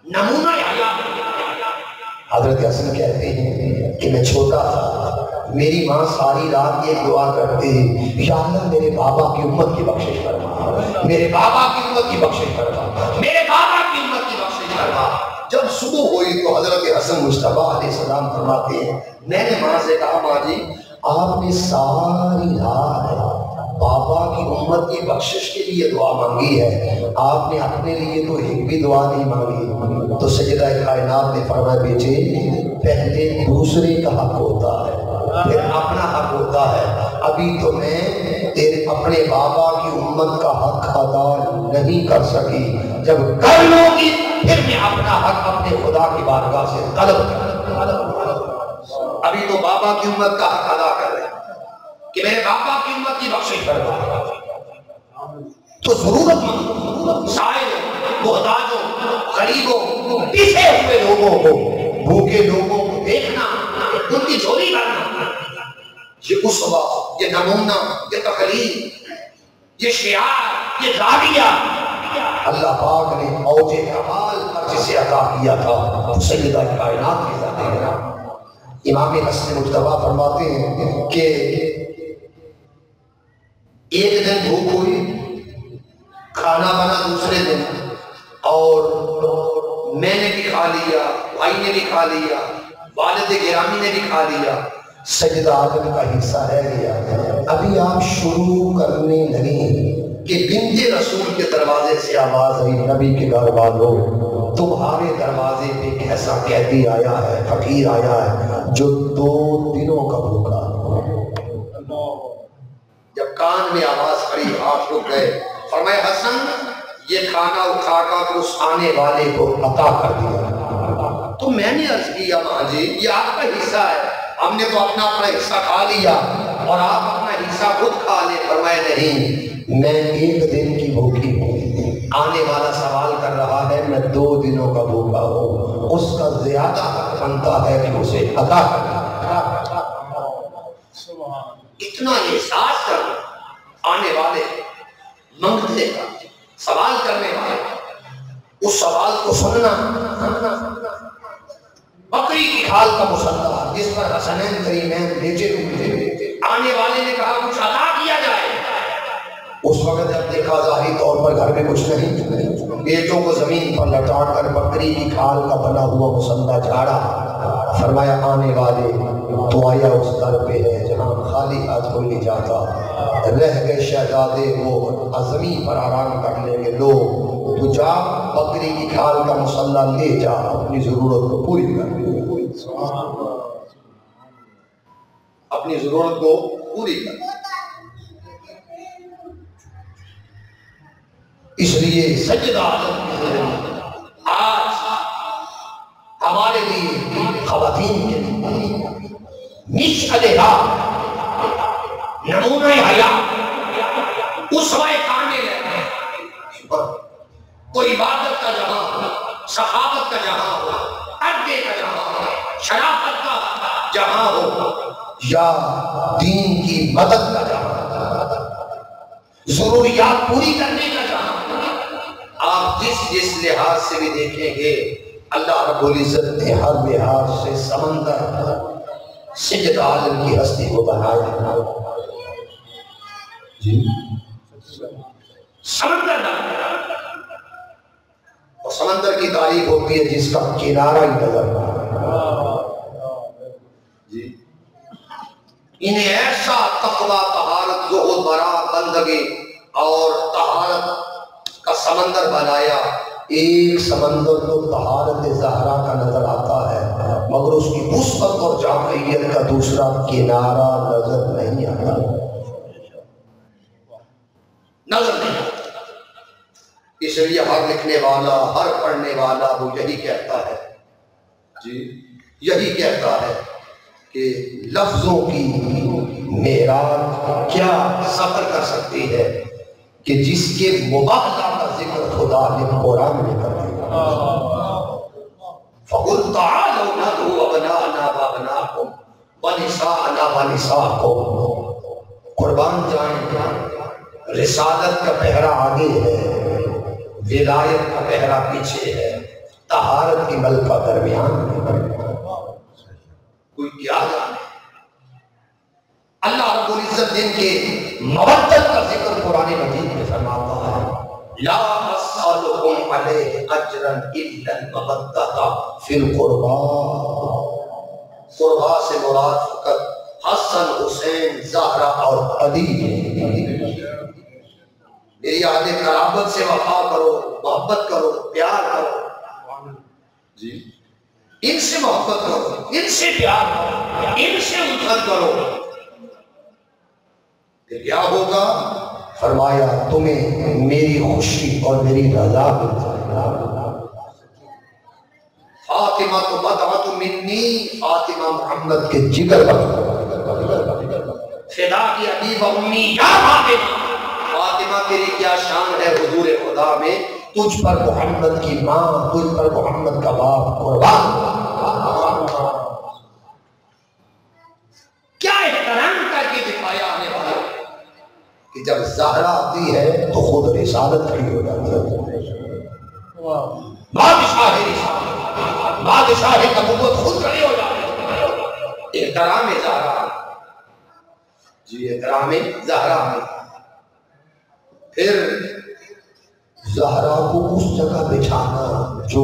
A: نمونہ حیات۔ حضرت حسن کہتے ہیں کہ میں چھوٹا تھا، میری ماں ساری رات یہ دعا کرتے یا اللہ میرے بابا کی امت کی بخشش فرما، میرے بابا کی امت کی بخشش فرما، میرے بابا کی امت کی بخشش فرما۔ جب صبح ہوئی تو حضرت حسن مصطفیٰ علیہ السلام فرماتے ہیں میں نے ماں سے کہا ماں جی آپ نے ساری رات بابا کی امت کی بخشش کے لیے دعا مانگی ہے، آپ نے اپنے لیے تو ایک بھی دعا نہیں مانگی۔ تو سیدہ کائنات نے فرمایا بیٹے پہلے دوسرے کا حق ہوتا ہے پھر اپنا حق ہوتا ہے، ابھی تو میں تیرے اپنے بابا کی امت کا حق ادا نہیں کر سکی، جب کر لوں گی پھر میں اپنا حق اپنے خدا کی بارگاہ سے طلب کروں۔ ابھی تو بابا کی امت کا حق ادا کر رہے ہیں کہ میرے بابا کی امت کی بخشش کرنا۔ تو ضرورت مند سائلوں، محتاجوں، غریبوں، پیچھے ہوئے لوگوں کو، بھوکے لوگوں کو دیکھنا، ان کی جھولی بھرنا، یہ اسوہ، یہ نمونہ، یہ تقلید، یہ شعار، یہ زاویہ اللہ پاک نے اوج کمال پر جسے عطا کیا تھا سیدہ کائنات کی ذات ہے۔ امام حسن مجتبیٰ فرماتے ہیں کہ ایک دن بھوک ہوئی، کھانا بنا دوسرے دن، اور میں نے بھی کھا لیا، بھائی نے بھی کھا لیا، والد گرامی نے بھی کھا لیا، سجدہ عالم کا حصہ رہ گیا۔ ابھی آپ شروع کرنے لگے کہ بنت رسول کے دروازے سے آواز آئی نبی کے گھر والوں تمہارے دروازے پہ کیسا قیدی آیا ہے، فقیر آیا ہے جو 2 دنوں کا بھوکا۔ جب کان میں آواز پڑی ہاتھ رک گئے، فرمایا حسن یہ کھانا اٹھا کر اس آنے والے کو عطا کر دیا۔ تو میں نے عرض کیا ماں جی یہ آپ کا حصہ ہے، ہم نے تو اپنا حصہ کھا لیا اور آپ اپنا حصہ خود کھا لے۔ فرمایا نہیں میں 1 دن کی بھوکی ہوں، آنے والا سوال کر رہا ہے میں 2 دنوں کا بھوکا ہوں، اس کا زیادہ حق بنتا ہے کہ اسے عطا کرنا۔ اتنا احساس کر آنے والے منگتے کا سوال کرنے والے اس سوال کو سننا۔ بکری کی کھال کا مسلح جس پر حسنین کریمین بیچے ہوئے، آنے والے نے کہا کچھ عطا کیا جائے۔ اس وقت جب دیکھا ظاہری طور پر گھر میں کچھ نہیں، بیٹوں کو زمین پر لٹا کر بکری کی کھال کا بنا ہوا مسلح جھاڑا۔ فرمایا آنے والے تو آیا اس در پہ ہے جہاں خالی ہاتھ کوئی نہیں جاتا، رہ گئے شہزادے وہ زمین پر آرام کر لیں گے، لو تو جا بکری کی کھال کا مسلح لے جا، اپنی ضرورت کو پوری کر لے، اپنی ضرورت کو پوری کر لے۔ اس لیے سجدہ آج ہمارے لیے خواتین کے لیے مشعل راہ، نمونہ حیات، اسوہ کامل ہے۔ کوئی عبادت کا جہاں ہو، سخاوت کا جہاں ہو، عدل کا جہاں ہو، شرافت کا جہاں ہو، یا دین کی مدد کا جہاں ہو، ضروریات پوری کرنے کا جہاں ہو، آپ جس لحاظ سے بھی دیکھیں گے اللہ رب العزت نے ہر لحاظ سے سمندر سجدہ عالم کی ہستی کو بنایا۔ جی سمندر سمندر کی تعریف ہوتی ہے جس کا کنارہ ہی نظر نہ آئے۔ جی انہیں ایسا تقوی، طہارت، زہد، برا، بندگی اور طہارت کا سمندر بنایا۔ ایک سمندر تو طہارت زہرا کا نظر آتا ہے مگر اس کی وسعت اور جامعیت کا دوسرا کنارہ نظر نہیں آتا، نظر نہیں آتا۔ اس لیے ہر لکھنے والا، ہر پڑھنے والا وہ یہی کہتا ہے، جی یہی کہتا ہے کہ لفظوں کی معراج کیا سفر کر سکتی ہے کہ جس کے مباحلہ کا ذکر خدا نے قرآن میں کر دیا۔ فَقُلْ تَعَالَوْا نَدْعُوا أَبْنَاءَنَا وَأَبْنَاءَكُمْ وَنِسَاءَنَا وَنِسَاءَكُمْ۔ قربان جائیں، رسالت کا پہرا آگے ہے، ولایت کا پہرا پیچھے ہے، طہارت کی ملکہ درمیان ہے۔ کوئی کیا جانے، اللہ رب العزت جن کے مودت کا ذکر قرآن مجید میں فرماتا ہے، لا اسألکم علیہ اجرا الا المودۃ فی القربا۔ قربا سے مراد فقط حسن، حسین، زہرا اور علی۔ میری اہل قرابت سے وفا کرو، محبت کرو، پیار کرو، جی ان سے محبت کرو، ان سے پیار کرو، ان سے الفت کرو، پھر کیا ہوگا؟ فرمایا تمہیں میری خوشی اور میری رضا مل جائے۔ فاطمہ تو بضعۃ منی، فاطمہ محمد کے جگر فدا کی ابی و امی یا فاطمہ، فاطمہ تیری کیا شان ہے حضور خدا میں، تجھ پر محمد کی ماں، تجھ پر محمد کا باپ قربان۔ کیا احترام کر کے دکھایا آنے والا کہ جب زہرا آتی ہے تو خود رسالت کھڑی ہو جاتی ہے، بادشاہ نبوت خود کھڑی ہو جاتی ہے۔ احترام زہرا، جی احترام زہرا میں پھر زہرا کو اس جگہ بچھانا جو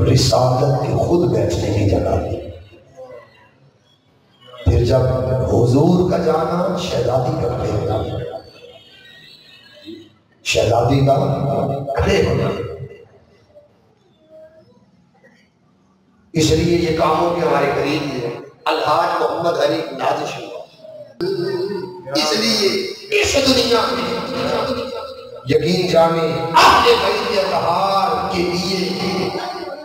A: رسالت کے خود بیٹھنے کی جگہ تھی۔ پھر جب حضور کا جانا شہزادی کا کھڑے ہونا، شہزادی کا کھڑے ہونا، اس لیے یہ کاموں کے ہمارے قریب ہے۔ الحاج محمد علی نازش ہوا، اس لیے اس دنیا میں یقین جانے اہل بیت اطہار کے لیے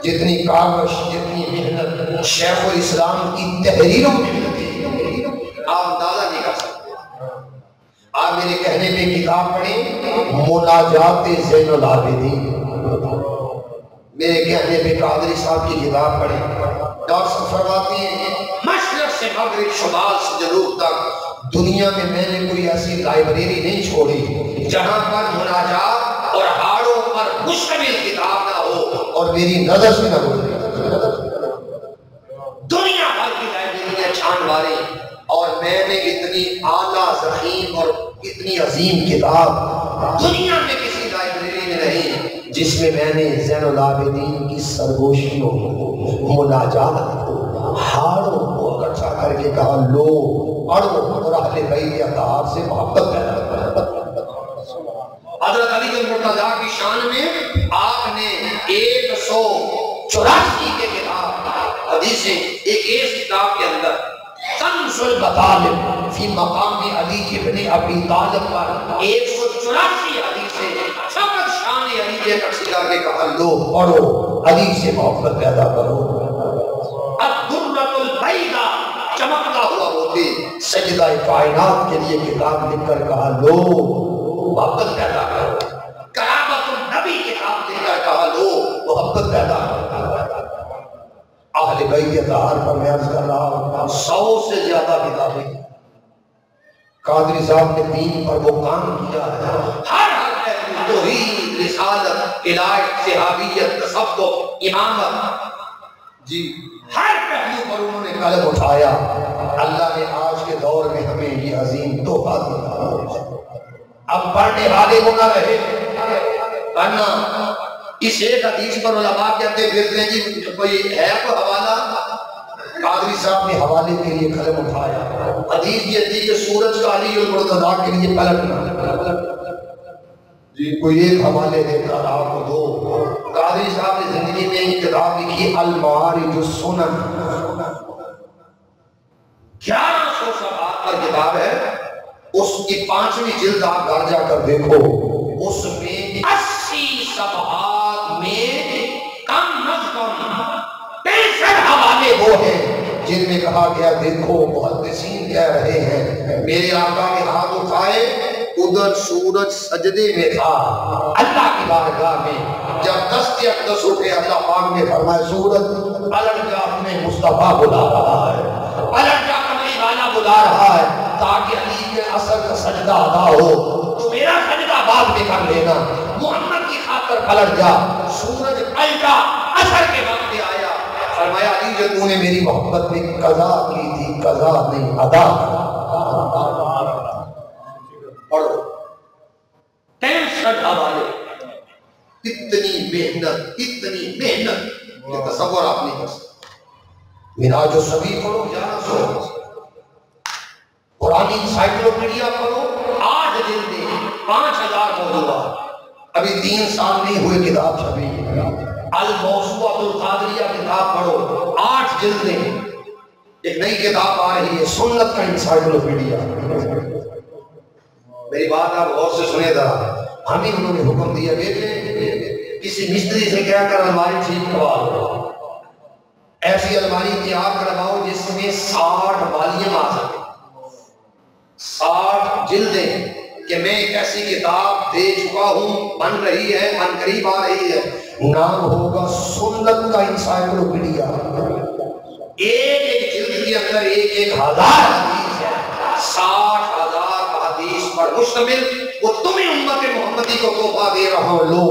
A: جتنی کاوش، جتنی محنت شیخ الاسلام کی تحریروں میں ملتی ہے آپ اندازہ نہیں کر سکتے۔ آپ میرے کہنے پہ کتاب پڑھیں مناجات زین العابدین، میرے کہنے پہ قادری صاحب کی کتاب پڑھیں، ڈاکٹر صاحب فرماتے ہیں مشرق سے مغرب، شمال سے جنوب تک دنیا میں میں نے کوئی ایسی لائبریری نہیں چھوڑی جہاں پر مناجات اور ہاڑوں پر مشتمل کتاب نہ ہو اور میری نظر سے نہ گزرے۔ دنیا بھر کی لائبریریاں چھان ماری اور میں نے اتنی اعلیٰ ضخیم اور اتنی عظیم کتاب دنیا میں کسی لائبریری میں نہیں جس میں میں نے زین العابدین کی سرگوشیوں، مناجات، ہاڑوں کو اکٹھا کر کے کہا لو پڑھو اور اہل بیت اطہار سے محبت پیدا کرو۔ حضرت علی بن مرتضیٰ کی شان میں آپ نے 184 کے کتاب حدیثیں ایک کتاب کے اندر کنز المطالب فی مقام علی ابن ابی طالب پر 184 حدیثیں فقط شان علی کے تفسیر کے کہا لو پڑھو علی سے محبت پیدا کرو۔ الدرۃ البیضاء چمکتا ہوا موتی سجدہ کائنات کے لیے کتاب لکھ کر کہا لو محبت پیدا کرو۔ کرامت النبی کتاب لکھ کر کہا لو محبت پیدا کرو۔ اہل بیت اطہار پر میں عرض کر رہا ہوں 100 سے زیادہ کتابیں قادری صاحب نے دین پر وہ کام کیا ہے، ہر توحید، رسالت، ولایت، صحابیت، تصوف، امامت، جی ہر پہلو پر انہوں نے قلم اٹھایا۔ اللہ نے آج کے دور میں ہمیں یہ عظیم تحفہ دیا۔ اب پڑھنے والے وہ نہ رہے ورنہ اس ایک حدیث پر علماء کہتے پھرتے ہیں جی کوئی ہے کوئی حوالہ؟ قادری صاحب نے حوالے کے لیے قلم اٹھایا، حدیث یہ تھی کہ سورج کا علی المرتضیٰ کے لیے پلٹنا، جی کوئی ایک حوالے دے کر آپ کو دو۔ قادری صاحب نے زندگی میں ایک کتاب لکھی المعارج السنن، 1100 صفحات پر کتاب ہے، اس کی 5ویں جلد آپ گھر جا کر دیکھو، اس میں 80 صفحات میں کم از کم 63 حوالے وہ ہیں جن میں کہا گیا دیکھو محدثین کہہ رہے ہیں میرے آقا نے ہاتھ اٹھائے، ادھر سورج سجدے میں تھا اللہ کی بارگاہ میں، جب دست اقدس اٹھے اللہ پاک نے فرمایا سورج پلٹ جا، تمہیں مصطفیٰ بلا رہا ہے، پلٹ جا کملی والا بلا رہا ہے تاکہ علی کے اثر کا سجدہ ادا ہو، تو میرا سجدہ بعد میں کر لینا، محمد کی خاطر پلٹ جا۔ سورج پلٹا، اثر کے وقت میں آیا، فرمایا علی جو تو نے میری محبت میں قضا کی تھی قضا نہیں ادا۔ پڑھو 63 حوالے، اتنی محنت یہ تصور آپ نہیں کر سکتے۔ معراج الصبی پڑھو 1100، قرآن انسائکلوپیڈیا پڑھو 8 جلدیں 5000 موضوعات، ابھی 3 سال نہیں ہوئے کتاب چھپی۔ الموسوعۃ القادریہ کتاب پڑھو 8 جلدیں، ایک نئی کتاب آ رہی ہے سنت کا انسائکلوپیڈیا۔ میری بات آپ غور سے سنیں ذرا، ہمیں انہوں نے حکم دیا بیٹے کسی مستری سے کہہ کر الماری ٹھیک کروا دو، ایسی الماری تیار کرواؤ جس میں 60 والیوم آ سکے، 60 جلدیں، کہ میں ایک ایسی کتاب دے چکا ہوں، بن رہی ہے، ان قریب آ رہی ہے، نام ہوگا سنت کا انسائکلوپیڈیا۔ ایک جلد کے اندر 1000 حدیث ہے، 60,000 حدیث پر مشتمل، وہ تمہیں امت محمدی کو تحفہ دے رہا ہوں، لو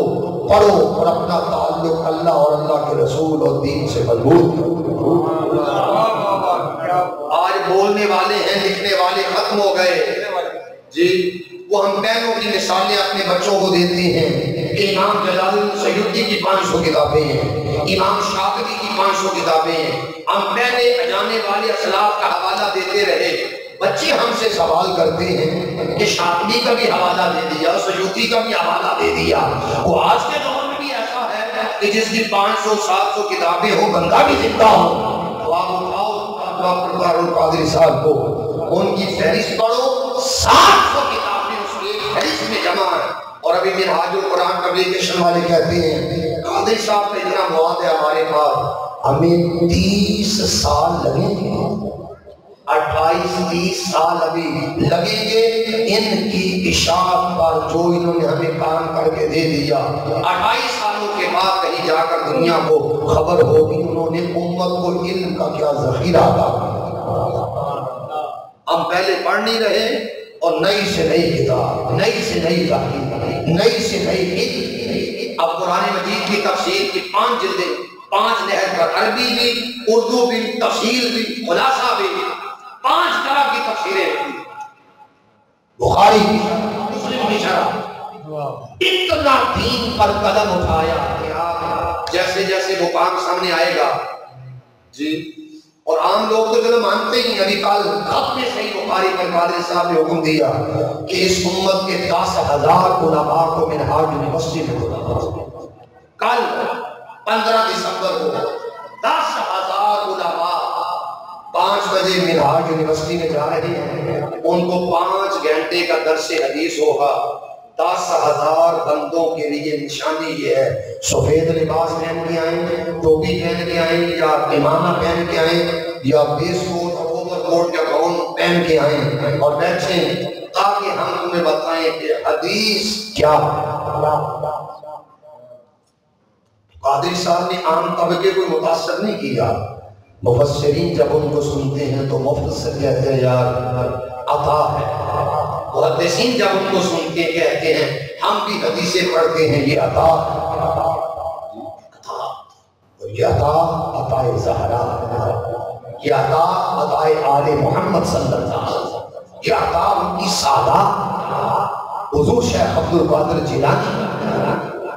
A: پڑھو اور اپنا تعلق اللہ اور اللہ کے رسول اور دین سے مضبوط کرو۔ آج بولنے والے ہیں، لکھنے والے ختم ہو گئے جی، وہ ہم بہنوں کی مثالیں اپنے بچوں کو دیتے ہیں کہ امام جلال الدین سیوطی کی 500 کتابیں ہیں، امام شاطبی کی 500 کتابیں ہیں، ہم پہلے اجانے والے اسلاف کا حوالہ دیتے رہے، بچے ہم سے سوال کرتے ہیں کہ شاطبی کا بھی حوالہ دے دیا، سیوطی کا بھی حوالہ دے دیا، وہ آج کے دور میں بھی ایسا ہے کہ جس کی 500-700 کتابیں ہو بندہ بھی زندہ ہو، تو آپ اٹھاؤ قادری صاحب کو ان کی فہرست پڑھو، 700 کتابیں اس کی ایک فہرست میں جمع ہے۔ اور ابھی منہاج القرآن پبلیکیشن والے کہتے ہیں قادری صاحب کا اتنا مواد ہے ہمارے پاس، ہمیں 30 سال لگیں گے، 28-30 سال ابھی لگیں گے ان کی اشاعت پر جو انہوں نے ہمیں کام کر کے دے دیا۔ 28 سالوں کے بعد کہیں جا کر دنیا کو خبر ہوگی انہوں نے امت کو علم کا کیا ذخیرہ تھا۔ ہم پہلے پڑھ نہیں رہے اور نئی سے نئی کتاب، نئی سے نئی تحقیق، نئی سے نئی علم۔ اب قرآن مجید کی تفسیر کی 5 جلدیں، 5 لہر پر، عربی بھی، اردو بھی، تفصیل بھی، خلاصہ بھی، 5 طرح کی تفسیریں ہوئی، بخاری کی، مسلم کی شرح۔ اتنا دین پر قدم اٹھایا کہ آپ جیسے جیسے مقام سامنے آئے گا جی، اور عام لوگ تو چلو مانتے ہی، ابھی کل ختم صحیح بخاری پر قادری صاحب نے حکم دیا کہ اس امت کے 10,000 علماء کو منہاج یونیورسٹی میں بلانا۔ کل 15 دسمبر کو 10,000 علماء 5 بجے منہاج یونیورسٹی میں جا رہے ہیں، ان کو 5 گھنٹے کا درس حدیث ہوگا۔ 10,000 بندوں کے لیے نشانی یہ ہے، سفید لباس پہن کے آئیں، ٹوپی پہن کے آئیں، یا امامہ پہن کے آئیں، یا بیس کوٹ اور اوور کوٹ یا گاؤن پہن کے آئیں اور بیٹھیں تاکہ ہم تمہیں بتائیں کہ حدیث کیا۔ قادری صاحب نے عام طبقے کو متاثر نہیں کیا، مفسرین جب ان کو سنتے ہیں تو مفت سے کہتے ہیں یار عطا ہے، محدثین جب ان کو سن کے کہتے ہیں ہم بھی حدیثیں پڑھتے ہیں یہ عطا، یہ عطا عطائے زہرا، یہ عطا عطائے آل محمد صلی اللہ علیہ وسلم، یہ عطا ان کی سادہ حضور شیخ عبد القادر جیلانی،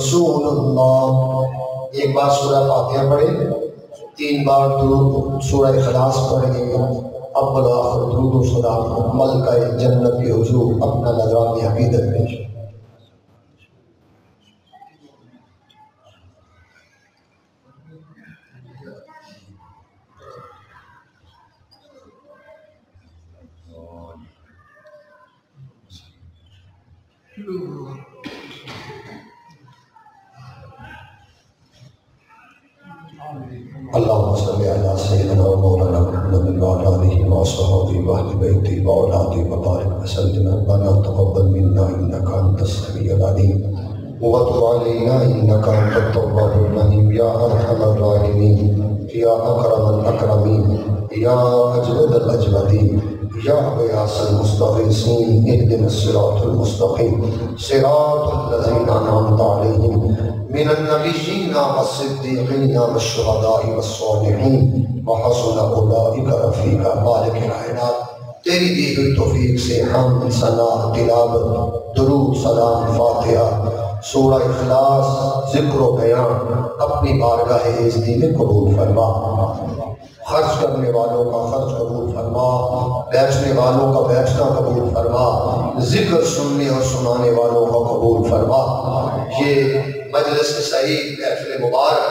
A: رسول اللہ. ایک بار سورہ فاتحہ پڑھیں، 3 بار درود سورہ اخلاص پڑھیں، اول و آخر درود و سلام ملکہ جنت کے حضور اپنا نذرانِ عقیدت پیش. اللہم صلی علی سیدنا و مولانا محمد وعلی آلہ وصحبہ وأہل بیتہ وأولادہ وبارک وسلم. ربنا تقبل منا انک انت السمیع العلیم وتب علینا انک انت التواب الرحیم. یا ارحم الراحمین، یا اکرم الاکرمین، یا اجود الاجودین، یا غیاث المستغیثین، اهدنا الصراط المستقیم صراط الذین انعمت علیہم من النبیین والصدیقین والشہداء والصالحین وحسن اولئک رفیقا. مالک کائنات، تیری دی ہوئی توفیق سے ہم ثنا، تلاوت، درود، سلام، فاتحہ، سورہ اخلاص، ذکر و بیان اپنی بارگاہ عزتی میں قبول فرما. خرچ کرنے والوں کا خرچ قبول فرما، بیٹھنے والوں کا بیٹھنا قبول فرما، ذکر سننے اور سنانے والوں کا قبول فرما. یہ مجلس سعید محفل مبارک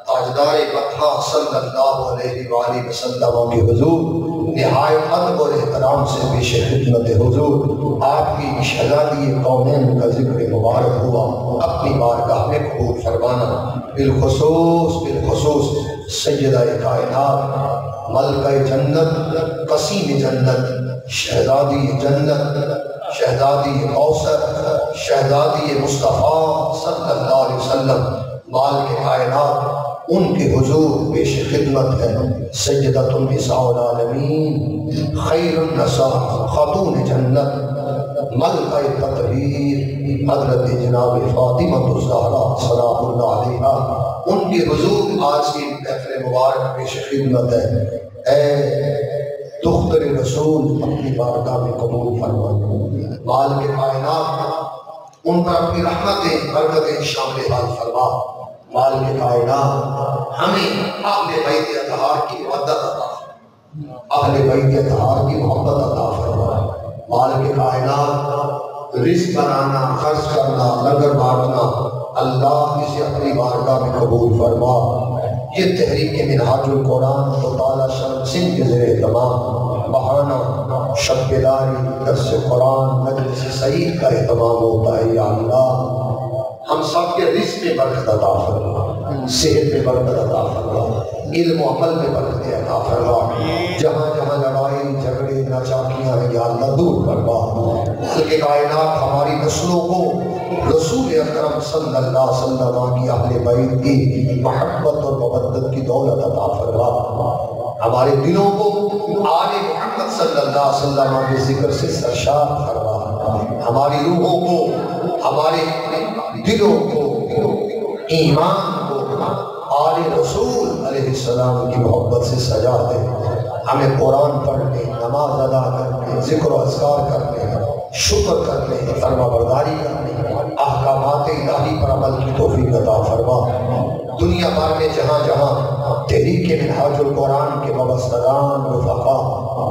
A: تاجدار مدحہ صلی اللہ علیہ وآلہ وسلم کے حضور نہایت ادب اور احترام سے پیش خدمت حضور آپ کی شہزادی کونین کا ذکر مبارک ہوا. اپنی بارگاہ میں قبول فرمانا. بالخصوص سیدہ کائنات، ملکہ جنت، قسیم جنت، شہزادی جنت، شہزادی کوثر، شہزادی مصطفیٰ صلی اللہ علیہ وسلم، مالک کائنات، ان کے حضور پیش خدمت ہے سیدۃ النساء العالمین، خیر النساء، خاتون جنت، ملکہ تطہیر، حضرت جناب فاطمہ الزہرا سلام اللہ علیہا. ان کے حضور آج کی محفل مبارک پیش خدمت ہے. اے دختر رسول، اپنی بارگاہ میں قبول فرما. مالک کائنات، ان پر اپنی رحمتیں برکتیں شامل حال فرما. مالک کائنات، ہمیں اہل بیت اطہار کی محبت عطا فرما. اہل بیت اطہار کی محبت عطا فرما. مالک کائنات، رزق بنانا، خرچ کرنا، لنگر بانٹنا، اللہ اسے اپنی بارگاہ میں قبول فرما. یہ تحریک منہاج القرآن تو تعالیٰ شمسن کے زیر اہتمام بہانہ شب بیداری، درس قرآن، مجلس سعید کا اہتمام ہوتا ہے. یا اللہ، ہم سب کے رزق میں برکت عطا فرما، صحت میں برکت عطا فرما، علم و عمل میں برکت عطا فرما. جہاں جہاں لڑائی جھگڑے ناچاکیاں ہیں یا اللہ دور فرما. کہ کائنات ہماری نسلوں کو رسول اکرم صلی اللہ علیہ وسلم کی اہل بیت کی محبت اور مودت کی دولت عطا فرما. ہمارے دلوں کو آل محمد صلی اللہ علیہ وسلم کے ذکر سے سرشار فرما. ہماری روحوں کو، ہمارے دلوں کو، ایمان کو آل رسول علیہ السلام کی محبت سے سجا دے. ہمیں قرآن پڑھنے، نماز ادا کرنے، ذکر و اذکار کرنے، شکر کرنے، فرما برداری کرنے، احکامات الہی پر عمل کی توفیق عطا فرما. دنیا بھر میں جہاں جہاں تحریک منہاج القرآن کے وابستگان، رفقا،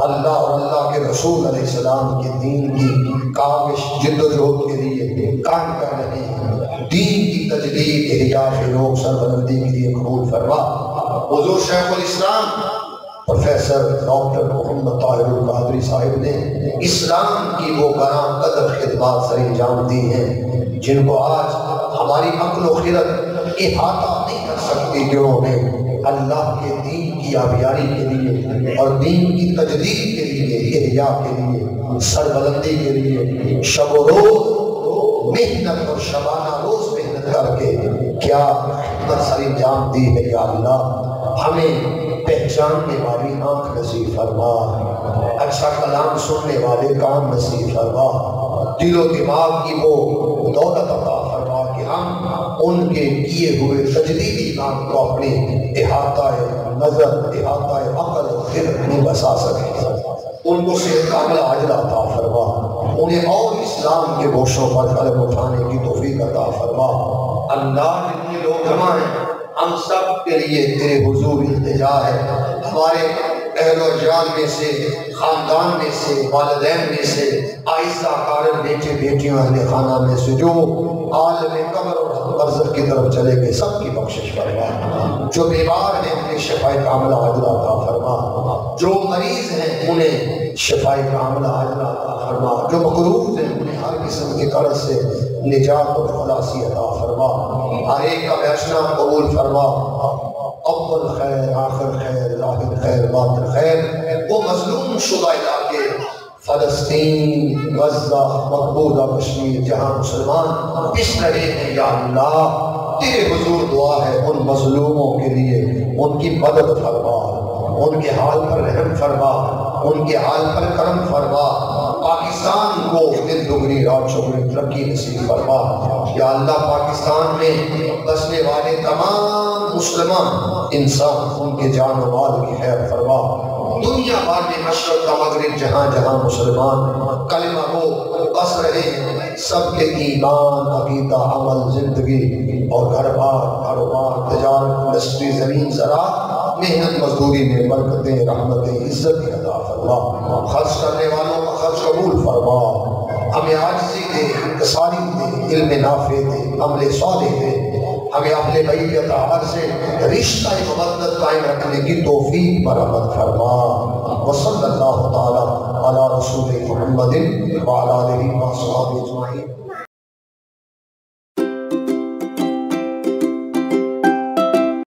A: اللہ اور اللہ کے رسول علیہ السلام کے دین کی کاوش، جد و جہد کے لیے کام کر رہے ہیں، دین کی تجدید، احیاء فروغ، سربلندی کے لیے قبول فرما. حضور شیخ الاسلام پروفیسر ڈاکٹر محمد طاہر القادری صاحب نے اسلام کی وہ گراں قدر خدمات سر انجام دی ہیں جن کو آج ہماری عقل و خرد احاطہ نہیں کر سکتی، جنہوں نے اللہ کے دین کی آبیاری کے لیے اور دین کی تجدید کے لیے، احیاء کے لیے، سربلندی کے لیے شب و روز محنت اور شبانہ روز محنت کر کے کیا خدمت سر انجام دی ہے. یا اللہ، ہمیں پہچاننے والی آنکھ نصیب فرما، اچھا کلام سننے والے کام نصیب فرما، دل و دماغ کی وہ دولت عطا فرما کہ ہم ان کے کیے ہوئے تجدیدی کام کو اپنے احاطہ نظر، احاطہ عقل و خرد میں بسا سکیں. ان کو صحت کاملہ عاجلہ عطا فرما، انہیں اور اسلام کے گوشوں پر قلم اٹھانے کی توفیق عطا فرما. اللہ جتنے لوگ جمع ہیں ہم سب کے لیے تیرے حضور التجا ہے، ہمارے اہل و عیال میں سے، خاندان میں سے، والدین میں سے، آہستہ کارن بیٹے بیٹیوں اہل خانہ میں سے جو عالم قبر اور برزخ کی طرف چلے گئے سب کی بخشش فرما، جو بیمار ہیں انہیں شفاء کاملہ عاجلہ عطا فرما، جو مریض ہیں انہیں شفاء کاملہ عاجلہ عطا فرما، جو مقروض ہیں انہیں ہر قسم کے قرض سے نجات اور خلاصی عطا فرما، ہر ایک کا بیشنا قبول فرما، اول خیر آخر خیر ظاہر خیر باطن خیر۔ وہ مظلوم شدہ علاقے فلسطین، غزہ، مقبوضہ کشمیر جہاں مسلمان پس رہے ہیں یا اللہ تیرے حضور دعا ہے ان مظلوموں کے لیے، ان کی مدد فرما، ان کے حال پر رحم فرما، ان کے حال پر کرم فرما، پاکستان کو دن دگنی رات چگنی ترقی نصیب فرما یا اللہ۔ پاکستان میں بسنے والے تمام مسلمان انسان ان کے جان و مال کی خیر فرما، دنیا بھر میں مشرق کا مغرب جہاں جہاں مسلمان کلمہ کو بس رہے ہیں سب کے ایمان، عقیدہ، عمل، زندگی اور گھر بار، کاروبار، تجارت، انڈسٹری، زمین زراعت، محنت مزدوری میں برکتیں، رحمتیں، عزت عطا فرما، خرچ کرنے والوں کا خرچ قبول فرما، ہمیں عاجزی دے، انکساری دے، علم نافع دے، عمل صالح دے، ہمیں اپنے بھائی اطہار سے رشتہ مودت قائم رکھنے کی توفیق برآمد فرما۔ وصلی اللہ تعالی علی رسول محمد وعلی آلہ وصحبہ اجمعین۔